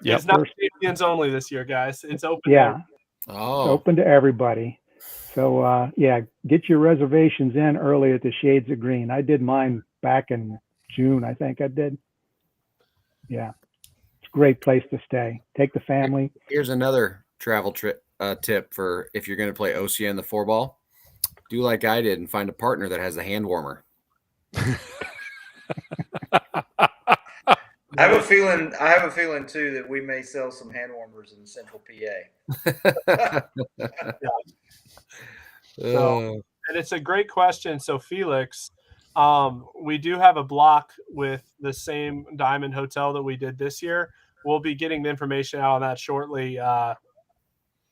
Yep. It's not champions only this year, guys. It's open. Yeah, Oh, it's open to everybody. So get your reservations in early at the Shades of Green. I did mine back in June, I think I did. Yeah, it's a great place to stay. Take the family. here's another travel tip for if you're going to play OCN the 4-ball. Do like I did and find a partner that has a hand warmer. I have a feeling too that we may sell some hand warmers in Central PA. And it's a great question. So Felix, we do have a block with the same Diamond Hotel that we did this year. We'll be getting the information out on that shortly.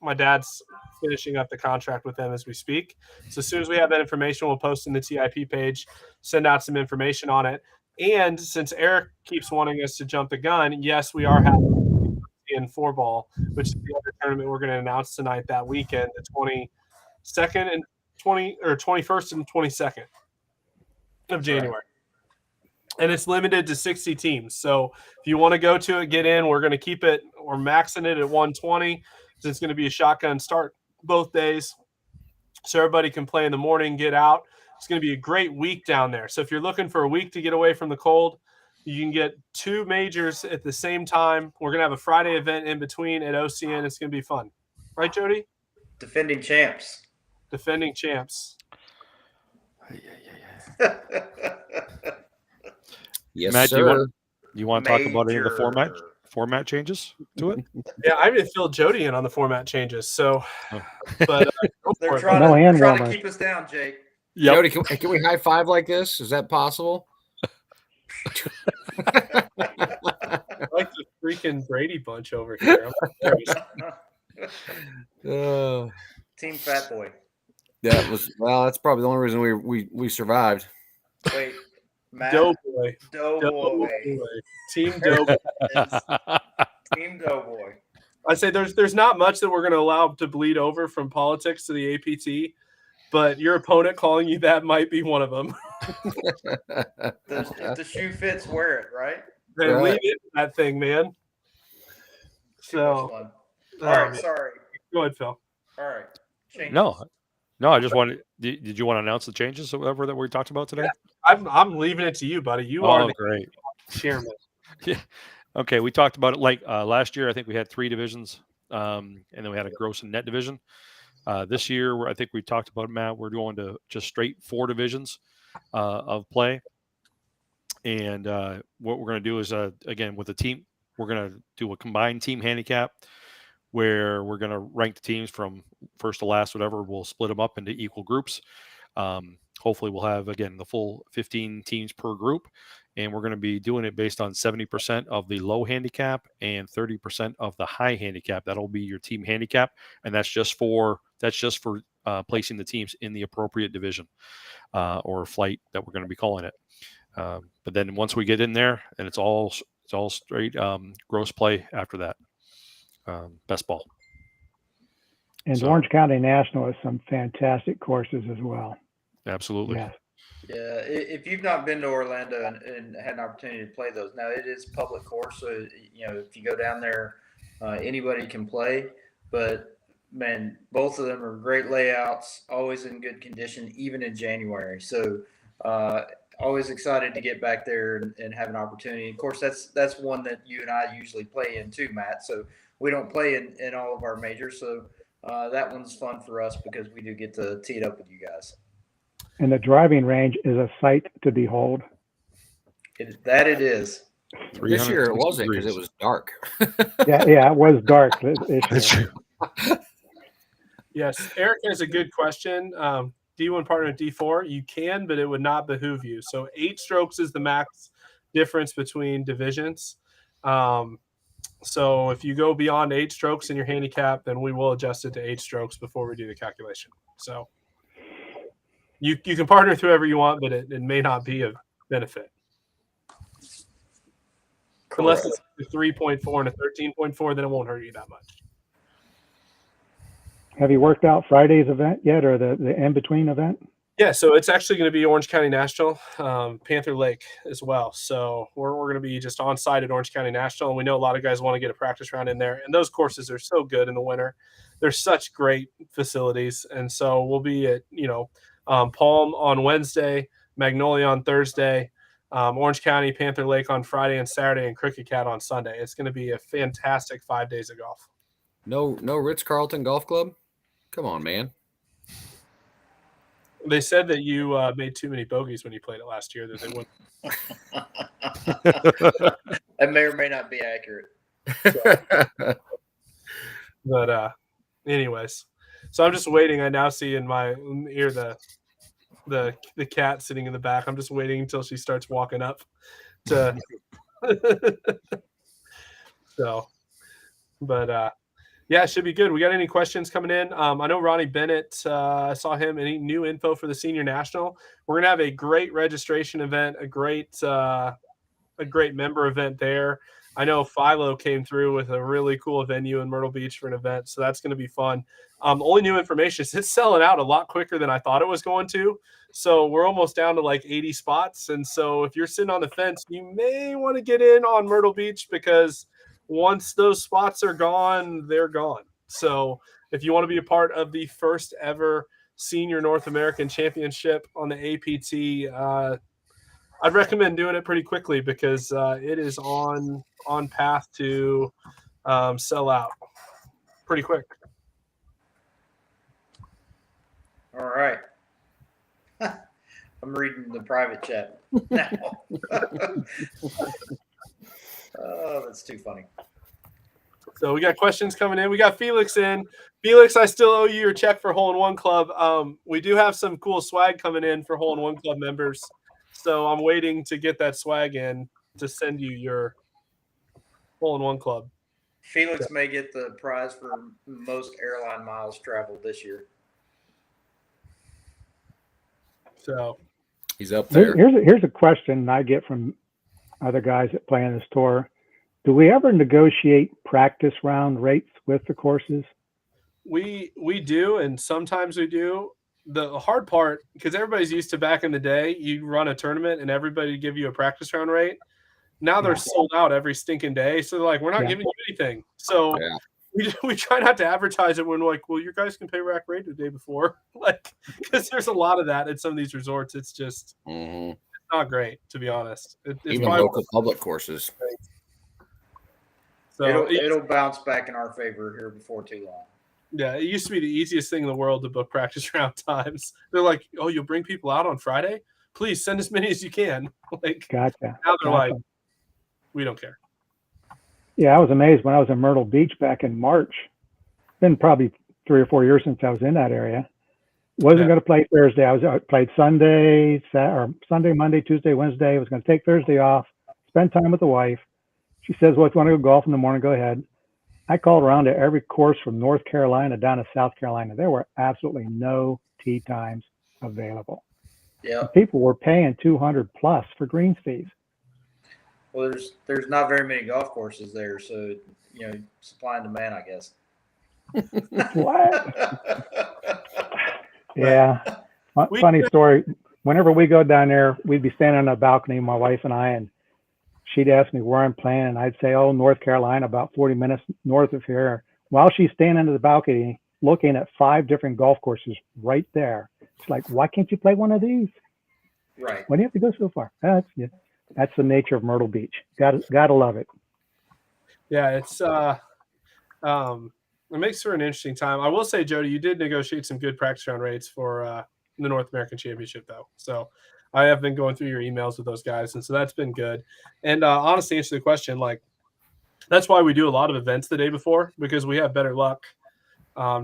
My dad's finishing up the contract with them as we speak. So as soon as we have that information, we'll post in the TIP page, send out some information on it. And since Eric keeps wanting us to jump the gun, yes, we are having in 4-ball, which is the other tournament we're going to announce tonight that weekend, the 22nd and 21st and 22nd of January. And it's limited to 60 teams. So if you want to go to it, get in. We're going to keep it, we're maxing it at 120. So it's going to be a shotgun start both days. So everybody can play in the morning, get out. It's going to be a great week down there. So if you're looking for a week to get away from the cold, you can get 2 majors at the same time. We're going to have a Friday event in between at OCN. It's going to be fun. Right, Jody? Defending champs. Defending champs. Yes, Matt, sir. you want to talk about any of the format changes to it? Yeah, I didn't fill Jody in on the format changes. So, but They're trying to keep us down, Jake. Yep. Jody, can we high five like this? Is that possible? I like the freaking Brady bunch over here. Team Team Fat Boy. That's probably the only reason we survived. Wait, Matt. Doughboy. Doughboy. Team Doughboy. Team Doughboy. I say there's not much that we're going to allow to bleed over from politics to the APT, but your opponent calling you that might be one of them. If the shoe fits, wear it, right? Then leave it that thing, man. So, all right, sorry. Go ahead, Phil. All right. Changes. No, I just wanted. Did you want to announce the changes or whatever that we talked about today? I'm leaving it to you, buddy. You are the great chairman. Yeah. Okay, we talked about it like last year. I think we had 3 divisions, and then we had a gross and net division. This year, I think we talked about, Matt, we're going to just straight 4 divisions of play. And what we're going to do is, again, with the team, we're going to do a combined team handicap where we're going to rank the teams from first to last, whatever. We'll split them up into equal groups. Hopefully we'll have, again, the full 15 teams per group. And we're going to be doing it based on 70% of the low handicap and 30% of the high handicap. That'll be your team handicap. And that's just for placing the teams in the appropriate division or flight that we're going to be calling it. But then once we get in there, and it's all straight gross play after that. Best ball. And Orange County National has some fantastic courses as well. Absolutely. Yeah. Yeah, if you've not been to Orlando and had an opportunity to play those, now it is public course, so if you go down there, anybody can play. But man, both of them are great layouts, always in good condition, even in January. So always excited to get back there and have an opportunity. Of course, that's one that you and I usually play in too, Matt. So we don't play in all of our majors, so that one's fun for us because we do get to tee it up with you guys. And the driving range is a sight to behold. It is. This year it wasn't because it was dark. yeah, it was dark this year. Yes, Eric has a good question. D1 partner at D4, you can, but it would not behoove you. So 8 strokes is the max difference between divisions. So if you go beyond 8 strokes in your handicap, then we will adjust it to 8 strokes before we do the calculation. So you can partner with whoever you want, but it may not be of benefit. Correct. Unless it's a 3.4 and a 13.4, then it won't hurt you that much. Have you worked out Friday's event yet, or the in-between event? Yeah, so it's actually going to be Orange County National, Panther Lake as well. So we're going to be just on site at Orange County National. And we know a lot of guys want to get a practice round in there. And those courses are so good in the winter. They're such great facilities. And so we'll be at, Palm on Wednesday, Magnolia on Thursday, Orange County, Panther Lake on Friday and Saturday, and Crooked Cat on Sunday. It's going to be a fantastic 5 days of golf. No Ritz-Carlton Golf Club? Come on, man. They said that you made too many bogeys when you played it last year. That they wouldn't. That may or may not be accurate. So. But anyways, so I'm just waiting. I now see in my ear the cat sitting in the back. I'm just waiting until she starts walking up to. So, but yeah, it should be good. We got any questions coming in? I know Ronnie Bennett, I saw him. Any new info for the Senior National? We're going to have a great registration event, a great member event there. I know Philo came through with a really cool venue in Myrtle Beach for an event, so that's going to be fun. Only new information is it's selling out a lot quicker than I thought it was going to. So we're almost down to like 80 spots. And so if you're sitting on the fence, you may want to get in on Myrtle Beach because once those spots are gone, they're gone. So if you want to be a part of the first ever Senior North American Championship on the APT, I'd recommend doing it pretty quickly because it is on path to sell out pretty quick. All right. I'm reading the private chat now. Oh, that's too funny. So we got questions coming in. We got Felix in. Felix, I still owe you your check for Hole in One Club. We do have some cool swag coming in for Hole in One Club members. So I'm waiting to get that swag in to send you your Hole in One Club. Felix may get the prize for most airline miles traveled this year. So He's up there. Here's a question I get from other guys that play on this tour. Do we ever negotiate practice round rates with the courses? we do, and sometimes we do. The hard part, because everybody's used to back in the day, you run a tournament and everybody give you a practice round rate. Now they're sold out every stinking day. So they're like, we're not giving you anything. So we try not to advertise it when we're like, well, you guys can pay rack rate the day before. Like, because there's a lot of that at some of these resorts. It's just it's not great, to be honest. It's even local public courses. So it'll bounce back in our favor here before too long. Yeah, it used to be the easiest thing in the world to book practice round times. They're like, oh, you'll bring people out on Friday? Please send as many as you can. Like, gotcha. Now they're like, we don't care. Yeah, I was amazed when I was in Myrtle Beach back in March. Been probably 3 or 4 years since I was in that area. Wasn't going to play Thursday. I played Sunday, Monday, Tuesday, Wednesday. I was going to take Thursday off, spend time with the wife. She says, well, if you want to go golf in the morning, go ahead. I called around to every course from North Carolina down to South Carolina. There were absolutely no tee times available. Yeah, people were paying $200 plus for greens fees. Well, there's not very many golf courses there, so supply and demand, I guess. What? Yeah. Funny story. Whenever we go down there, we'd be standing on a balcony, my wife and I, and she'd ask me where I'm playing, and I'd say, oh, North Carolina, about 40 minutes north of here. While she's standing under the balcony looking at 5 different golf courses right there. It's like, why can't you play one of these? Right. Why do you have to go so far? That's the nature of Myrtle Beach. Gotta love it. Yeah, it's it makes for an interesting time. I will say, Jody, you did negotiate some good practice round rates for the North American Championship, though. So I have been going through your emails with those guys, and so that's been good. And honestly, answer the question, like, that's why we do a lot of events the day before, because we have better luck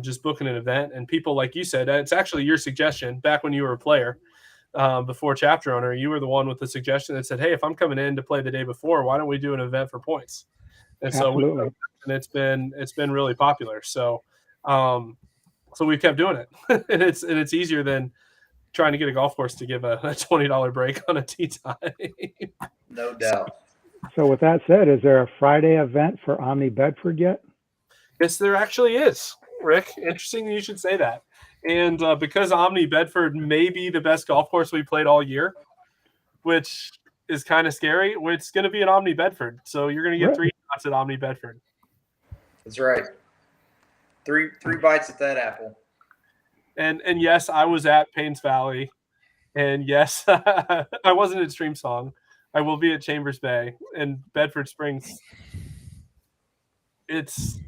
just booking an event. And people, like you said, it's actually your suggestion back when you were a player before chapter owner. You were the one with the suggestion that said, hey, if I'm coming in to play the day before, why don't we do an event for points? And Absolutely. so it's been really popular. So we kept doing it, and it's easier than trying to get a golf course to give a $20 break on a tee time. No doubt. So with that said, is there a Friday event for Omni Bedford yet? Yes, there actually is, Rick. Interesting you should say that. And because Omni Bedford may be the best golf course we played all year, which is kind of scary, it's going to be an Omni Bedford. So you're going to get 3 shots at Omni Bedford. That's right. Three bites at that apple. And yes, I was at Paynes Valley. And yes, I wasn't at Streamsong. I will be at Chambers Bay and Bedford Springs. It's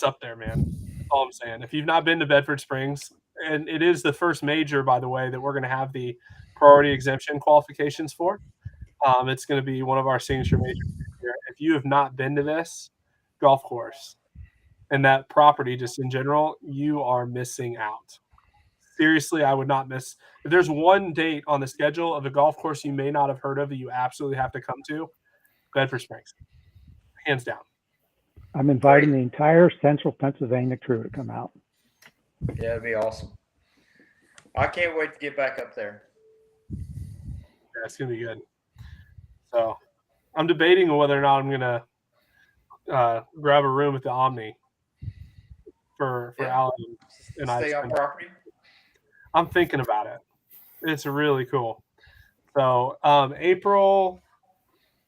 up there, man. That's all I'm saying. If you've not been to Bedford Springs, and it is the first major, by the way, that we're going to have the priority exemption qualifications for. It's going to be one of our signature majors here. If you have not been to this golf course and that property just in general, you are missing out. Seriously, I would not miss. If there's one date on the schedule of a golf course you may not have heard of that you absolutely have to come to, Bedford Springs. Hands down. I'm inviting the entire central Pennsylvania crew to come out. Yeah, it'd be awesome. I can't wait to get back up there. Yeah, it's going to be good. So I'm debating whether or not I'm going to grab a room at the Omni for Alan and I. Stay on property? I'm thinking about it. It's really cool. So April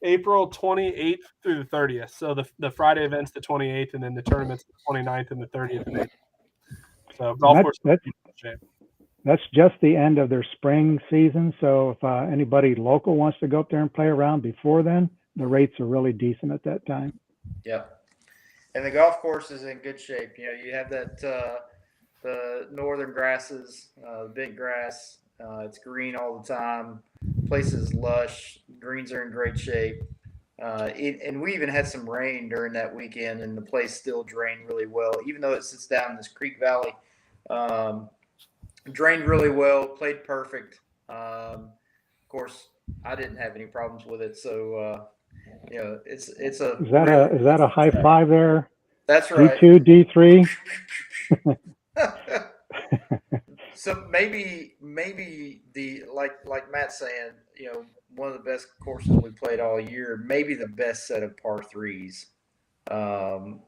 28th through the 30th. So the Friday event's the 28th, and then the tournament's the 29th and the 30th of April. So golf course. That's just the end of their spring season. So if anybody local wants to go up there and play around before then, the rates are really decent at that time. Yep. And the golf course is in good shape. You have that the northern grasses, the big grass. It's green all the time. Place is lush. Greens are in great shape. And we even had some rain during that weekend, and the place still drained really well, even though it sits down in this creek valley. Drained really well, played perfect. Of course, I didn't have any problems with it, so it's a Is that a high five there? That's right. D2, D3. So maybe the like Matt's saying, one of the best courses we played all year, maybe the best set of par threes on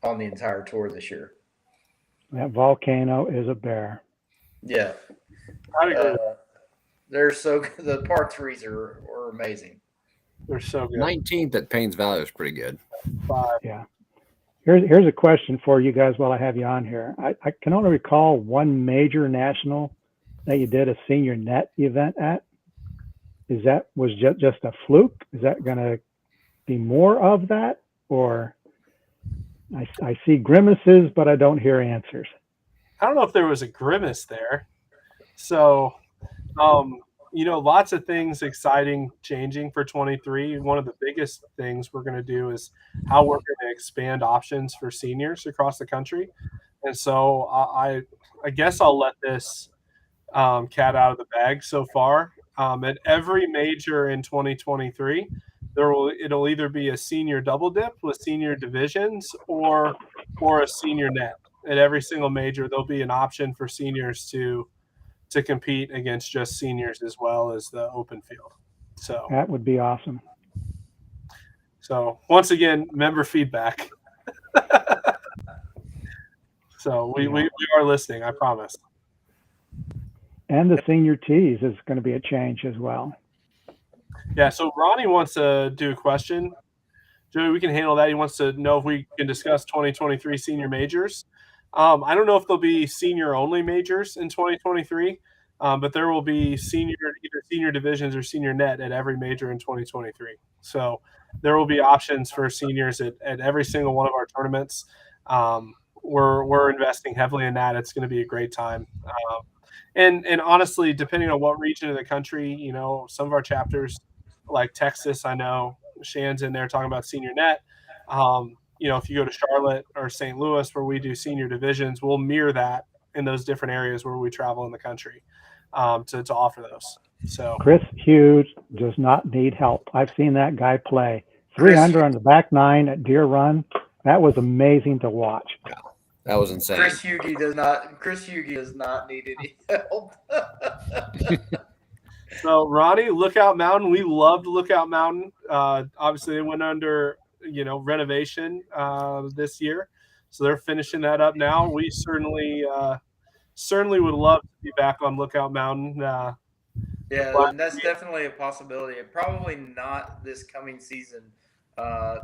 the entire tour this year. That volcano is a bear. Yeah, I agree. they're so good. The par threes are amazing. They're so good. 19th at Payne's Valley was pretty good. 5. Yeah. Here's a question for you guys while I have you on here. I can only recall one major national that you did a senior net event at. Was just a fluke? Is that going to be more of that? Or I see grimaces, but I don't hear answers. I don't know if there was a grimace there. So, lots of things exciting changing for 23. One of the biggest things we're going to do is how we're going to expand options for seniors across the country. And so I guess I'll let this cat out of the bag so far. At every major in 2023, it'll either be a senior double dip with senior divisions or a senior net. At every single major, there'll be an option for seniors to compete against just seniors as well as the open field. So that would be awesome. So once again, member feedback. So we are listening, I promise. And the senior tees is going to be a change as well. Yeah, so Ronnie wants to do a question. Joey, we can handle that. He wants to know if we can discuss 2023 senior majors. I don't know if there'll be senior-only majors in 2023, but there will be either senior divisions or senior net at every major in 2023. So there will be options for seniors at every single one of our tournaments. We're investing heavily in that. It's going to be a great time. And honestly, depending on what region of the country, some of our chapters, like Texas, I know Shan's in there talking about senior net. If you go to Charlotte or St. Louis where we do senior divisions, we'll mirror that in those different areas where we travel in the country to offer those. So Chris Hughes does not need help. I've seen that guy play 300 on the back nine at Deer Run. That was amazing to watch. Yeah, that was insane. Chris Hughes does not need any help. So Ronnie, Lookout Mountain, we loved Lookout Mountain. Obviously, they went under renovation this year, so they're finishing that up now. We certainly would love to be back on Lookout Mountain. Yeah, and that's definitely a possibility. Probably not this coming season.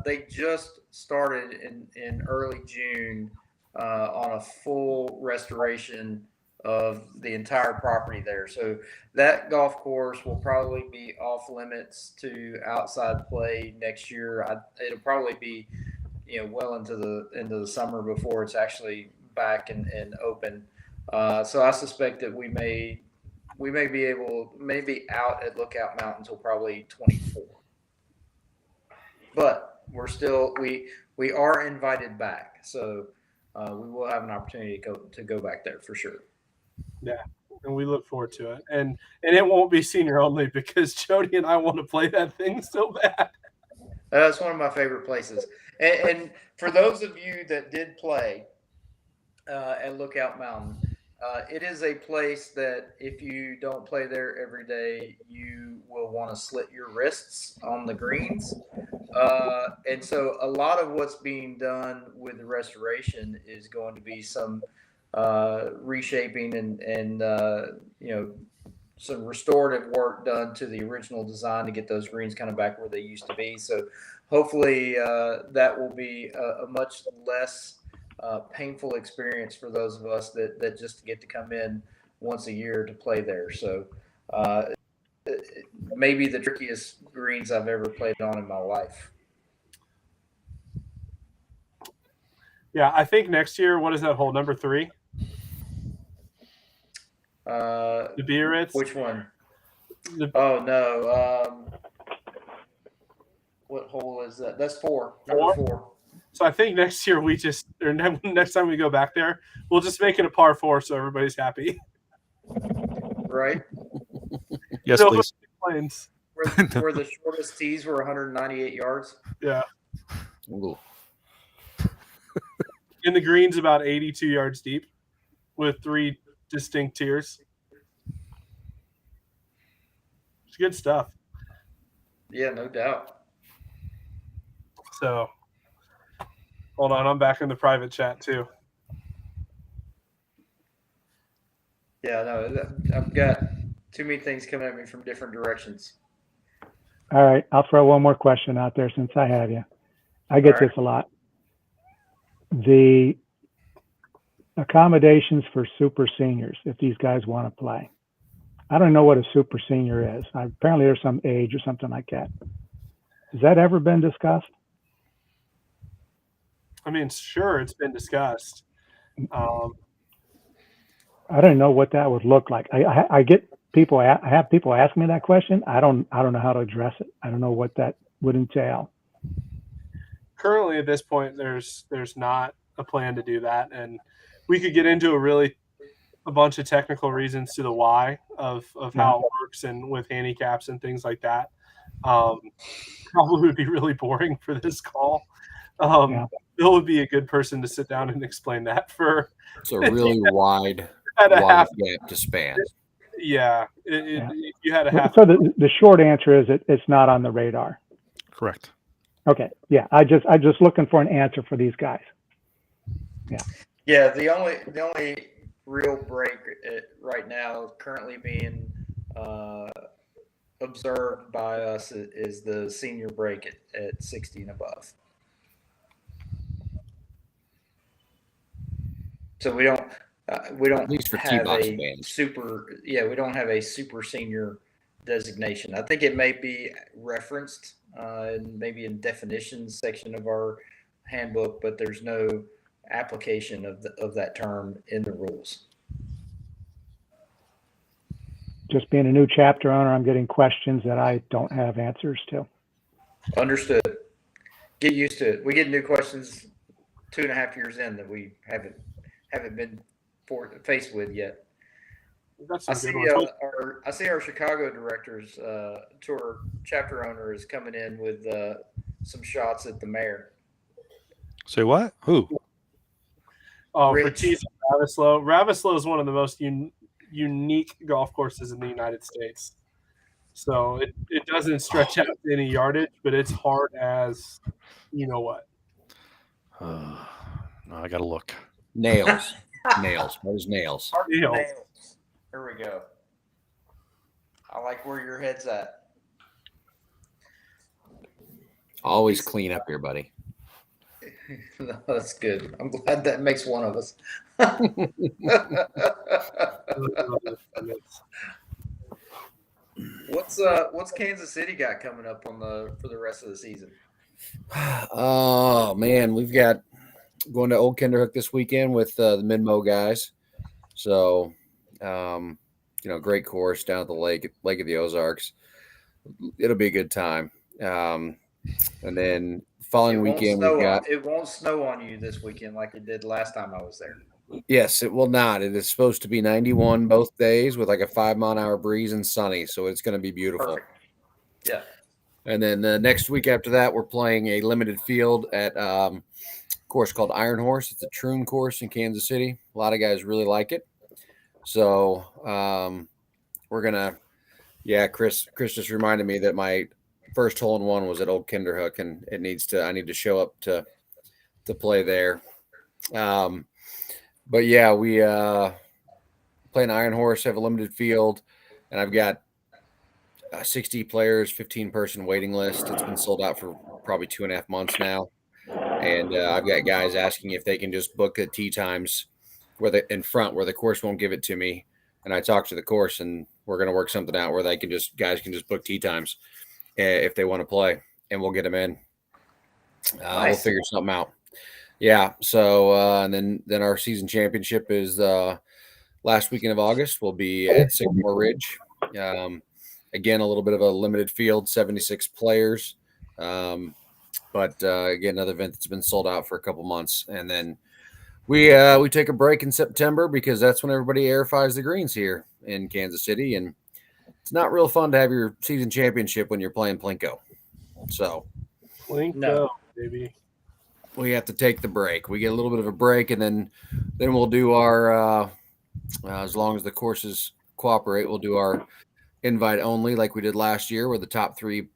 They just started in early June on a full restoration of the entire property there. So that golf course will probably be off limits to outside play next year. It'll probably be, well into the summer before it's actually back and open. So I suspect that we may be out at Lookout Mountain until probably 24. But we are invited back, so we will have an opportunity to go back there for sure. Yeah, and we look forward to it. And it won't be senior only because Jody and I want to play that thing so bad. That's one of my favorite places. And for those of you that did play at Lookout Mountain, it is a place that if you don't play there every day, you will want to slit your wrists on the greens. And so a lot of what's being done with the restoration is going to be some reshaping and some restorative work done to the original design to get those greens kind of back where they used to be. So hopefully that will be a much less painful experience for those of us that just get to come in once a year to play there. So maybe the trickiest greens I've ever played on in my life. Yeah, I think next year, what is that hole, number 3? The Biarritz? Which one? Oh, no. What hole is that? That's 4. Number 4. So I think next year next time we go back there, we'll just make it a par 4 so everybody's happy. Right? Yes, please. where the shortest tees were 198 yards. Yeah. Ooh. In the greens, about 82 yards deep with 3 distinct tiers. It's good stuff. Yeah, no doubt. So, hold on. I'm back in the private chat, too. Yeah, no, I've got too many things coming at me from different directions. All right, I'll throw one more question out there since I have you. I get All right. this a lot. The accommodations for super seniors, if these guys want to play. I don't know what a super senior is. Apparently there's some age or something like that. Has that ever been discussed? I mean, sure, it's been discussed. I don't know what that would look like. I get people, I have people ask me that question. I don't know how to address it. I don't know what that would entail. Currently, at this point, there's not a plan to do that, and we could get into a bunch of technical reasons to the why of how it works and with handicaps and things like that. Probably would be really boring for this call. Bill would be a good person to sit down and explain that for. It's a really wide half gap to span. Yeah, if you had a half. So the short answer is it's not on the radar. Correct. Okay. Yeah. I just looking for an answer for these guys. Yeah. Yeah. The only real break right now currently being observed by us is the senior break at 60 and above. So we don't At least for have T-box a bands. we don't have a super senior designation. I think it may be referenced maybe in definitions section of our handbook, but there's no application of that term in the rules. Just being a new chapter owner, I'm getting questions that I don't have answers to. Understood. Get used to it. We get new questions 2.5 years in that we haven't been faced with yet. I see our Chicago director's tour chapter owner is coming in with some shots at the mayor. Say what? Who? Oh, Rich. for teasing Ravislow. Ravislow is one of the most unique golf courses in the United States. So it doesn't stretch out to any yardage, but it's hard as you know what. No, I got to look. Nails. Nails. What is nails? Nails. Here we go. I like where your head's at. Always clean up here, buddy. No, that's good. I'm glad that makes one of us. What's Kansas City got coming up for the rest of the season? Oh man, we've got going to Old Kinderhook this weekend with the Minmo guys. So, great course down at the Lake of the Ozarks. It'll be a good time. And then following weekend it won't snow on you this weekend like it did last time I was there. Yes, it will not. It is supposed to be 91 both days with like a 5-mile-an-hour breeze and sunny. So it's going to be beautiful. Perfect. Yeah. And then the next week after that, we're playing a limited field at a course called Iron Horse. It's a Troon course in Kansas City. A lot of guys really like it. So we're going to, Chris just reminded me that my first hole-in-one was at Old Kinderhook, and I need to show up to play there. But yeah, we play an Iron Horse, have a limited field, and I've got 60 players, 15-person waiting list. It's been sold out for probably 2.5 months now. And I've got guys asking if they can just book the tee times where the course won't give it to me. And I talked to the course, and we're going to work something out where guys can just book tee times if they want to play, and we'll get them in. Nice. We'll figure something out. Yeah. So, and then our season championship is last weekend of August. We'll be at Sycamore Ridge. Again, a little bit of a limited field, 76 players. But again, another event that's been sold out for a couple months. And then we take a break in September because that's when everybody aerifies the greens here in Kansas City. And it's not real fun to have your season championship when you're playing Plinko. So Plinko, baby. We have to take the break. We get a little bit of a break, and then we'll do our as long as the courses cooperate, we'll do our invite only like we did last year, where the top 3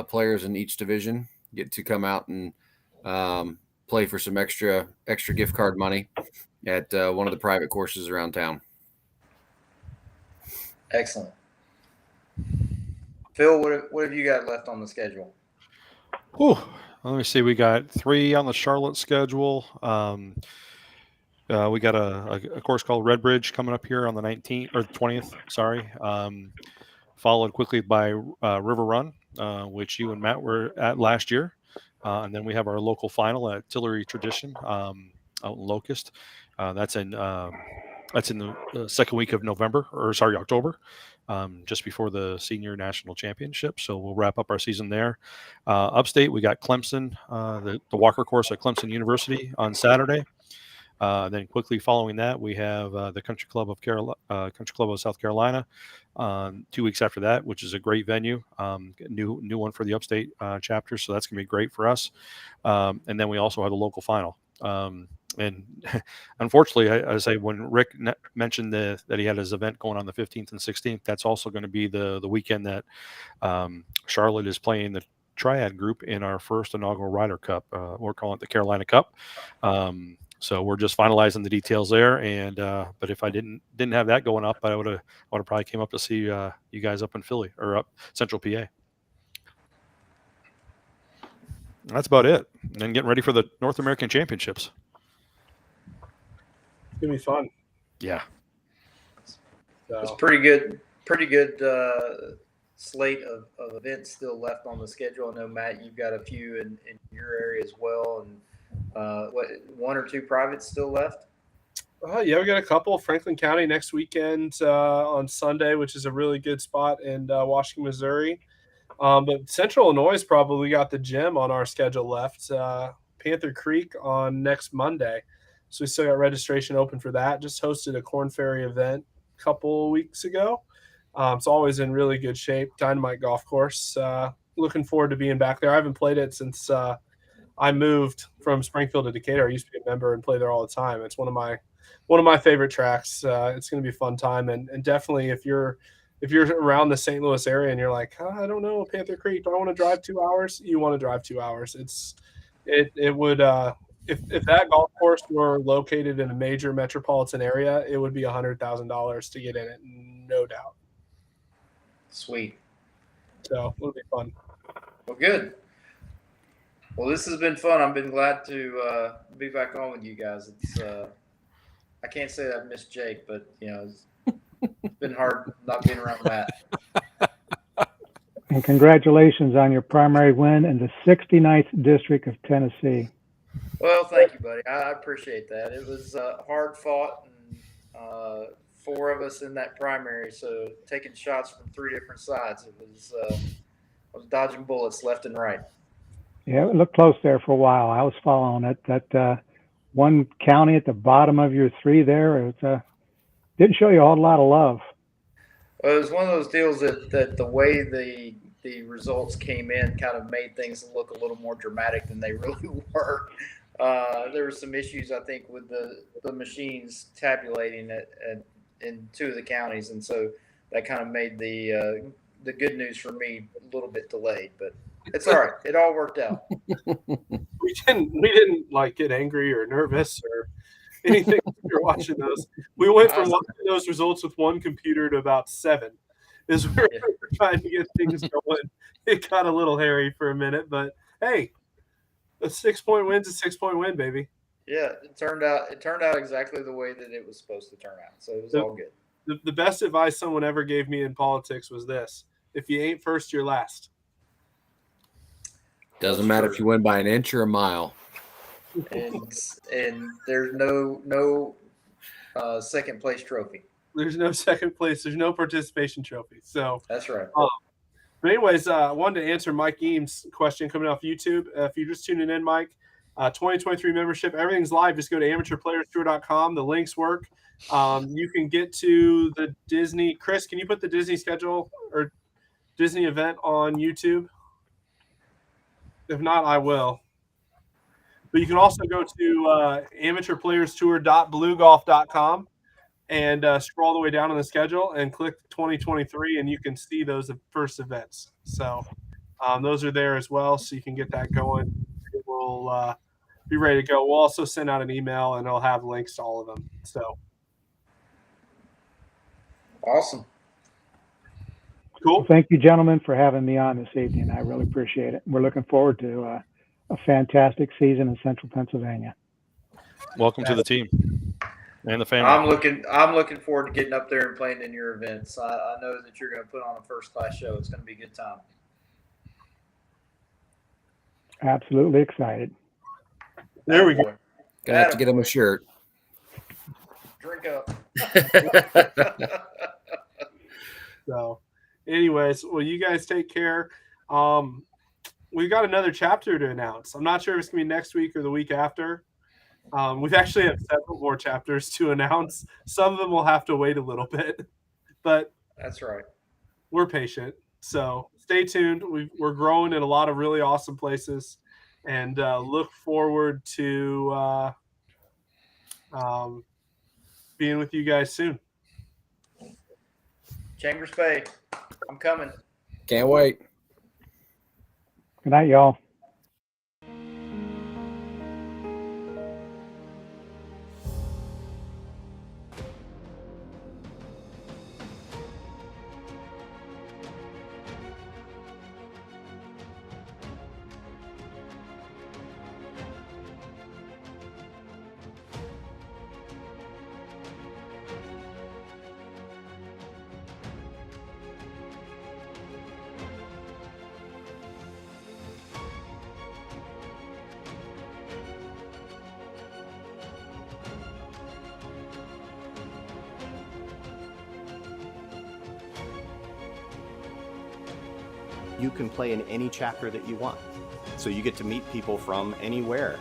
players in each division get to come out and play for some extra gift card money at one of the private courses around town. Excellent. Phil, what have you got left on the schedule? Whew. Let me see. We got 3 on the Charlotte schedule. We got a course called Red Bridge coming up here on the 19th or 20th. Sorry. Followed quickly by River Run, which you and Matt were at last year. And then we have our local final at Tillery Tradition out in Locust. That's in the second week of October, just before the Senior National Championship. So we'll wrap up our season there. Upstate, we got Clemson, the Walker course at Clemson University on Saturday. Then quickly following that, we have the Country Club of South Carolina 2 weeks after that, which is a great venue, new one for the Upstate chapter. So that's going to be great for us. And then we also have the local final. And unfortunately, I say when Rick mentioned that he had his event going on the 15th and 16th, that's also going to be the weekend that Charlotte is playing the Triad group in our first inaugural Ryder Cup. We're calling it the Carolina Cup. So we're just finalizing the details there. And but if I didn't have that going up, I would have probably came up to see you guys up in Philly or up Central PA. That's about it. And then getting ready for the North American Championships. It's gonna be fun. Yeah. So. It's pretty good slate of events still left on the schedule. I know, Matt, you've got a few in your area as well, and 1 or 2 privates still left? Yeah, we got a couple. Franklin County next weekend on Sunday, which is a really good spot in Washington, Missouri. But Central Illinois probably got the gym on our schedule left. Panther Creek on next Monday. So we still got registration open for that. Just hosted a Corn Ferry event a couple weeks ago. It's always in really good shape. Dynamite golf course. Looking forward to being back there. I haven't played it since I moved from Springfield to Decatur. I used to be a member and play there all the time. It's one of my favorite tracks. It's going to be a fun time, and definitely if you're around the St. Louis area and you're like, I don't know, Panther Creek, do I want to drive 2 hours? You want to drive 2 hours. It would if that golf course were located in a major metropolitan area, it would be $100,000 to get in it, no doubt. Sweet. So it'll be fun. Well, good. Well, this has been fun. I've been glad to be back on with you guys. It's I can't say that I've missed Jake, but it's been hard not being around Matt. And congratulations on your primary win in the 69th District of Tennessee. Well, thank you, buddy. I appreciate that. It was hard fought, and 4 of us in that primary, so taking shots from 3 different sides. It was I was dodging bullets left and right. Yeah, it looked close there for a while. I was following it. That one county at the bottom of your 3 there, it didn't show you a whole lot of love. Well, it was one of those deals that the way the results came in kind of made things look a little more dramatic than they really were. There were some issues, I think, with the machines tabulating in 2 of the counties, and so that kind of made the good news for me a little bit delayed, but it's all right. It all worked out. We didn't like get angry or nervous or anything when we were watching those. We went from watching those results with 1 computer to about 7. As we were trying to get things going, it got a little hairy for a minute, but hey, a 6-point win's a 6-point win, baby. Yeah, it turned out exactly the way that it was supposed to turn out. So it was all good. The best advice someone ever gave me in politics was this: if you ain't first, you're last. Doesn't matter if you win by an inch or a mile. And there's no second place trophy. There's no second place. There's no participation trophy. So that's right. But anyways, I wanted to answer Mike Eames' question coming off YouTube. If you're just tuning in, Mike, 2023 membership. Everything's live. Just go to amateurplayerstour.com. The links work. You can get to the Disney. Chris, can you put the Disney schedule or Disney event on YouTube? If not, I will. But you can also go to amateurplayerstour.bluegolf.com and scroll all the way down on the schedule and click 2023, and you can see those first events. So those are there as well, so you can get that going. It will be ready to go. We'll also send out an email, and it'll have links to all of them. So Awesome. cool. Well, thank you, gentlemen, for having me on this evening. I really appreciate it. We're looking forward to a fantastic season in Central Pennsylvania. Welcome to the team and the family. I'm looking forward to getting up there and playing in your events. I know that you're going to put on a first-class show. It's going to be a good time. Absolutely excited. There we go. Gonna have to get him a shirt. Drink up. So, anyways, well, you guys take care. We've got another chapter to announce. I'm not sure if it's going to be next week or the week after. We've actually have several more chapters to announce. Some of them will have to wait a little bit, but That's right. we're patient. So stay tuned. We're growing in a lot of really awesome places, and look forward to being with you guys soon. Chambers Bay, I'm coming. Can't wait. Good night, y'all. You can play in any chapter that you want. So you get to meet people from anywhere.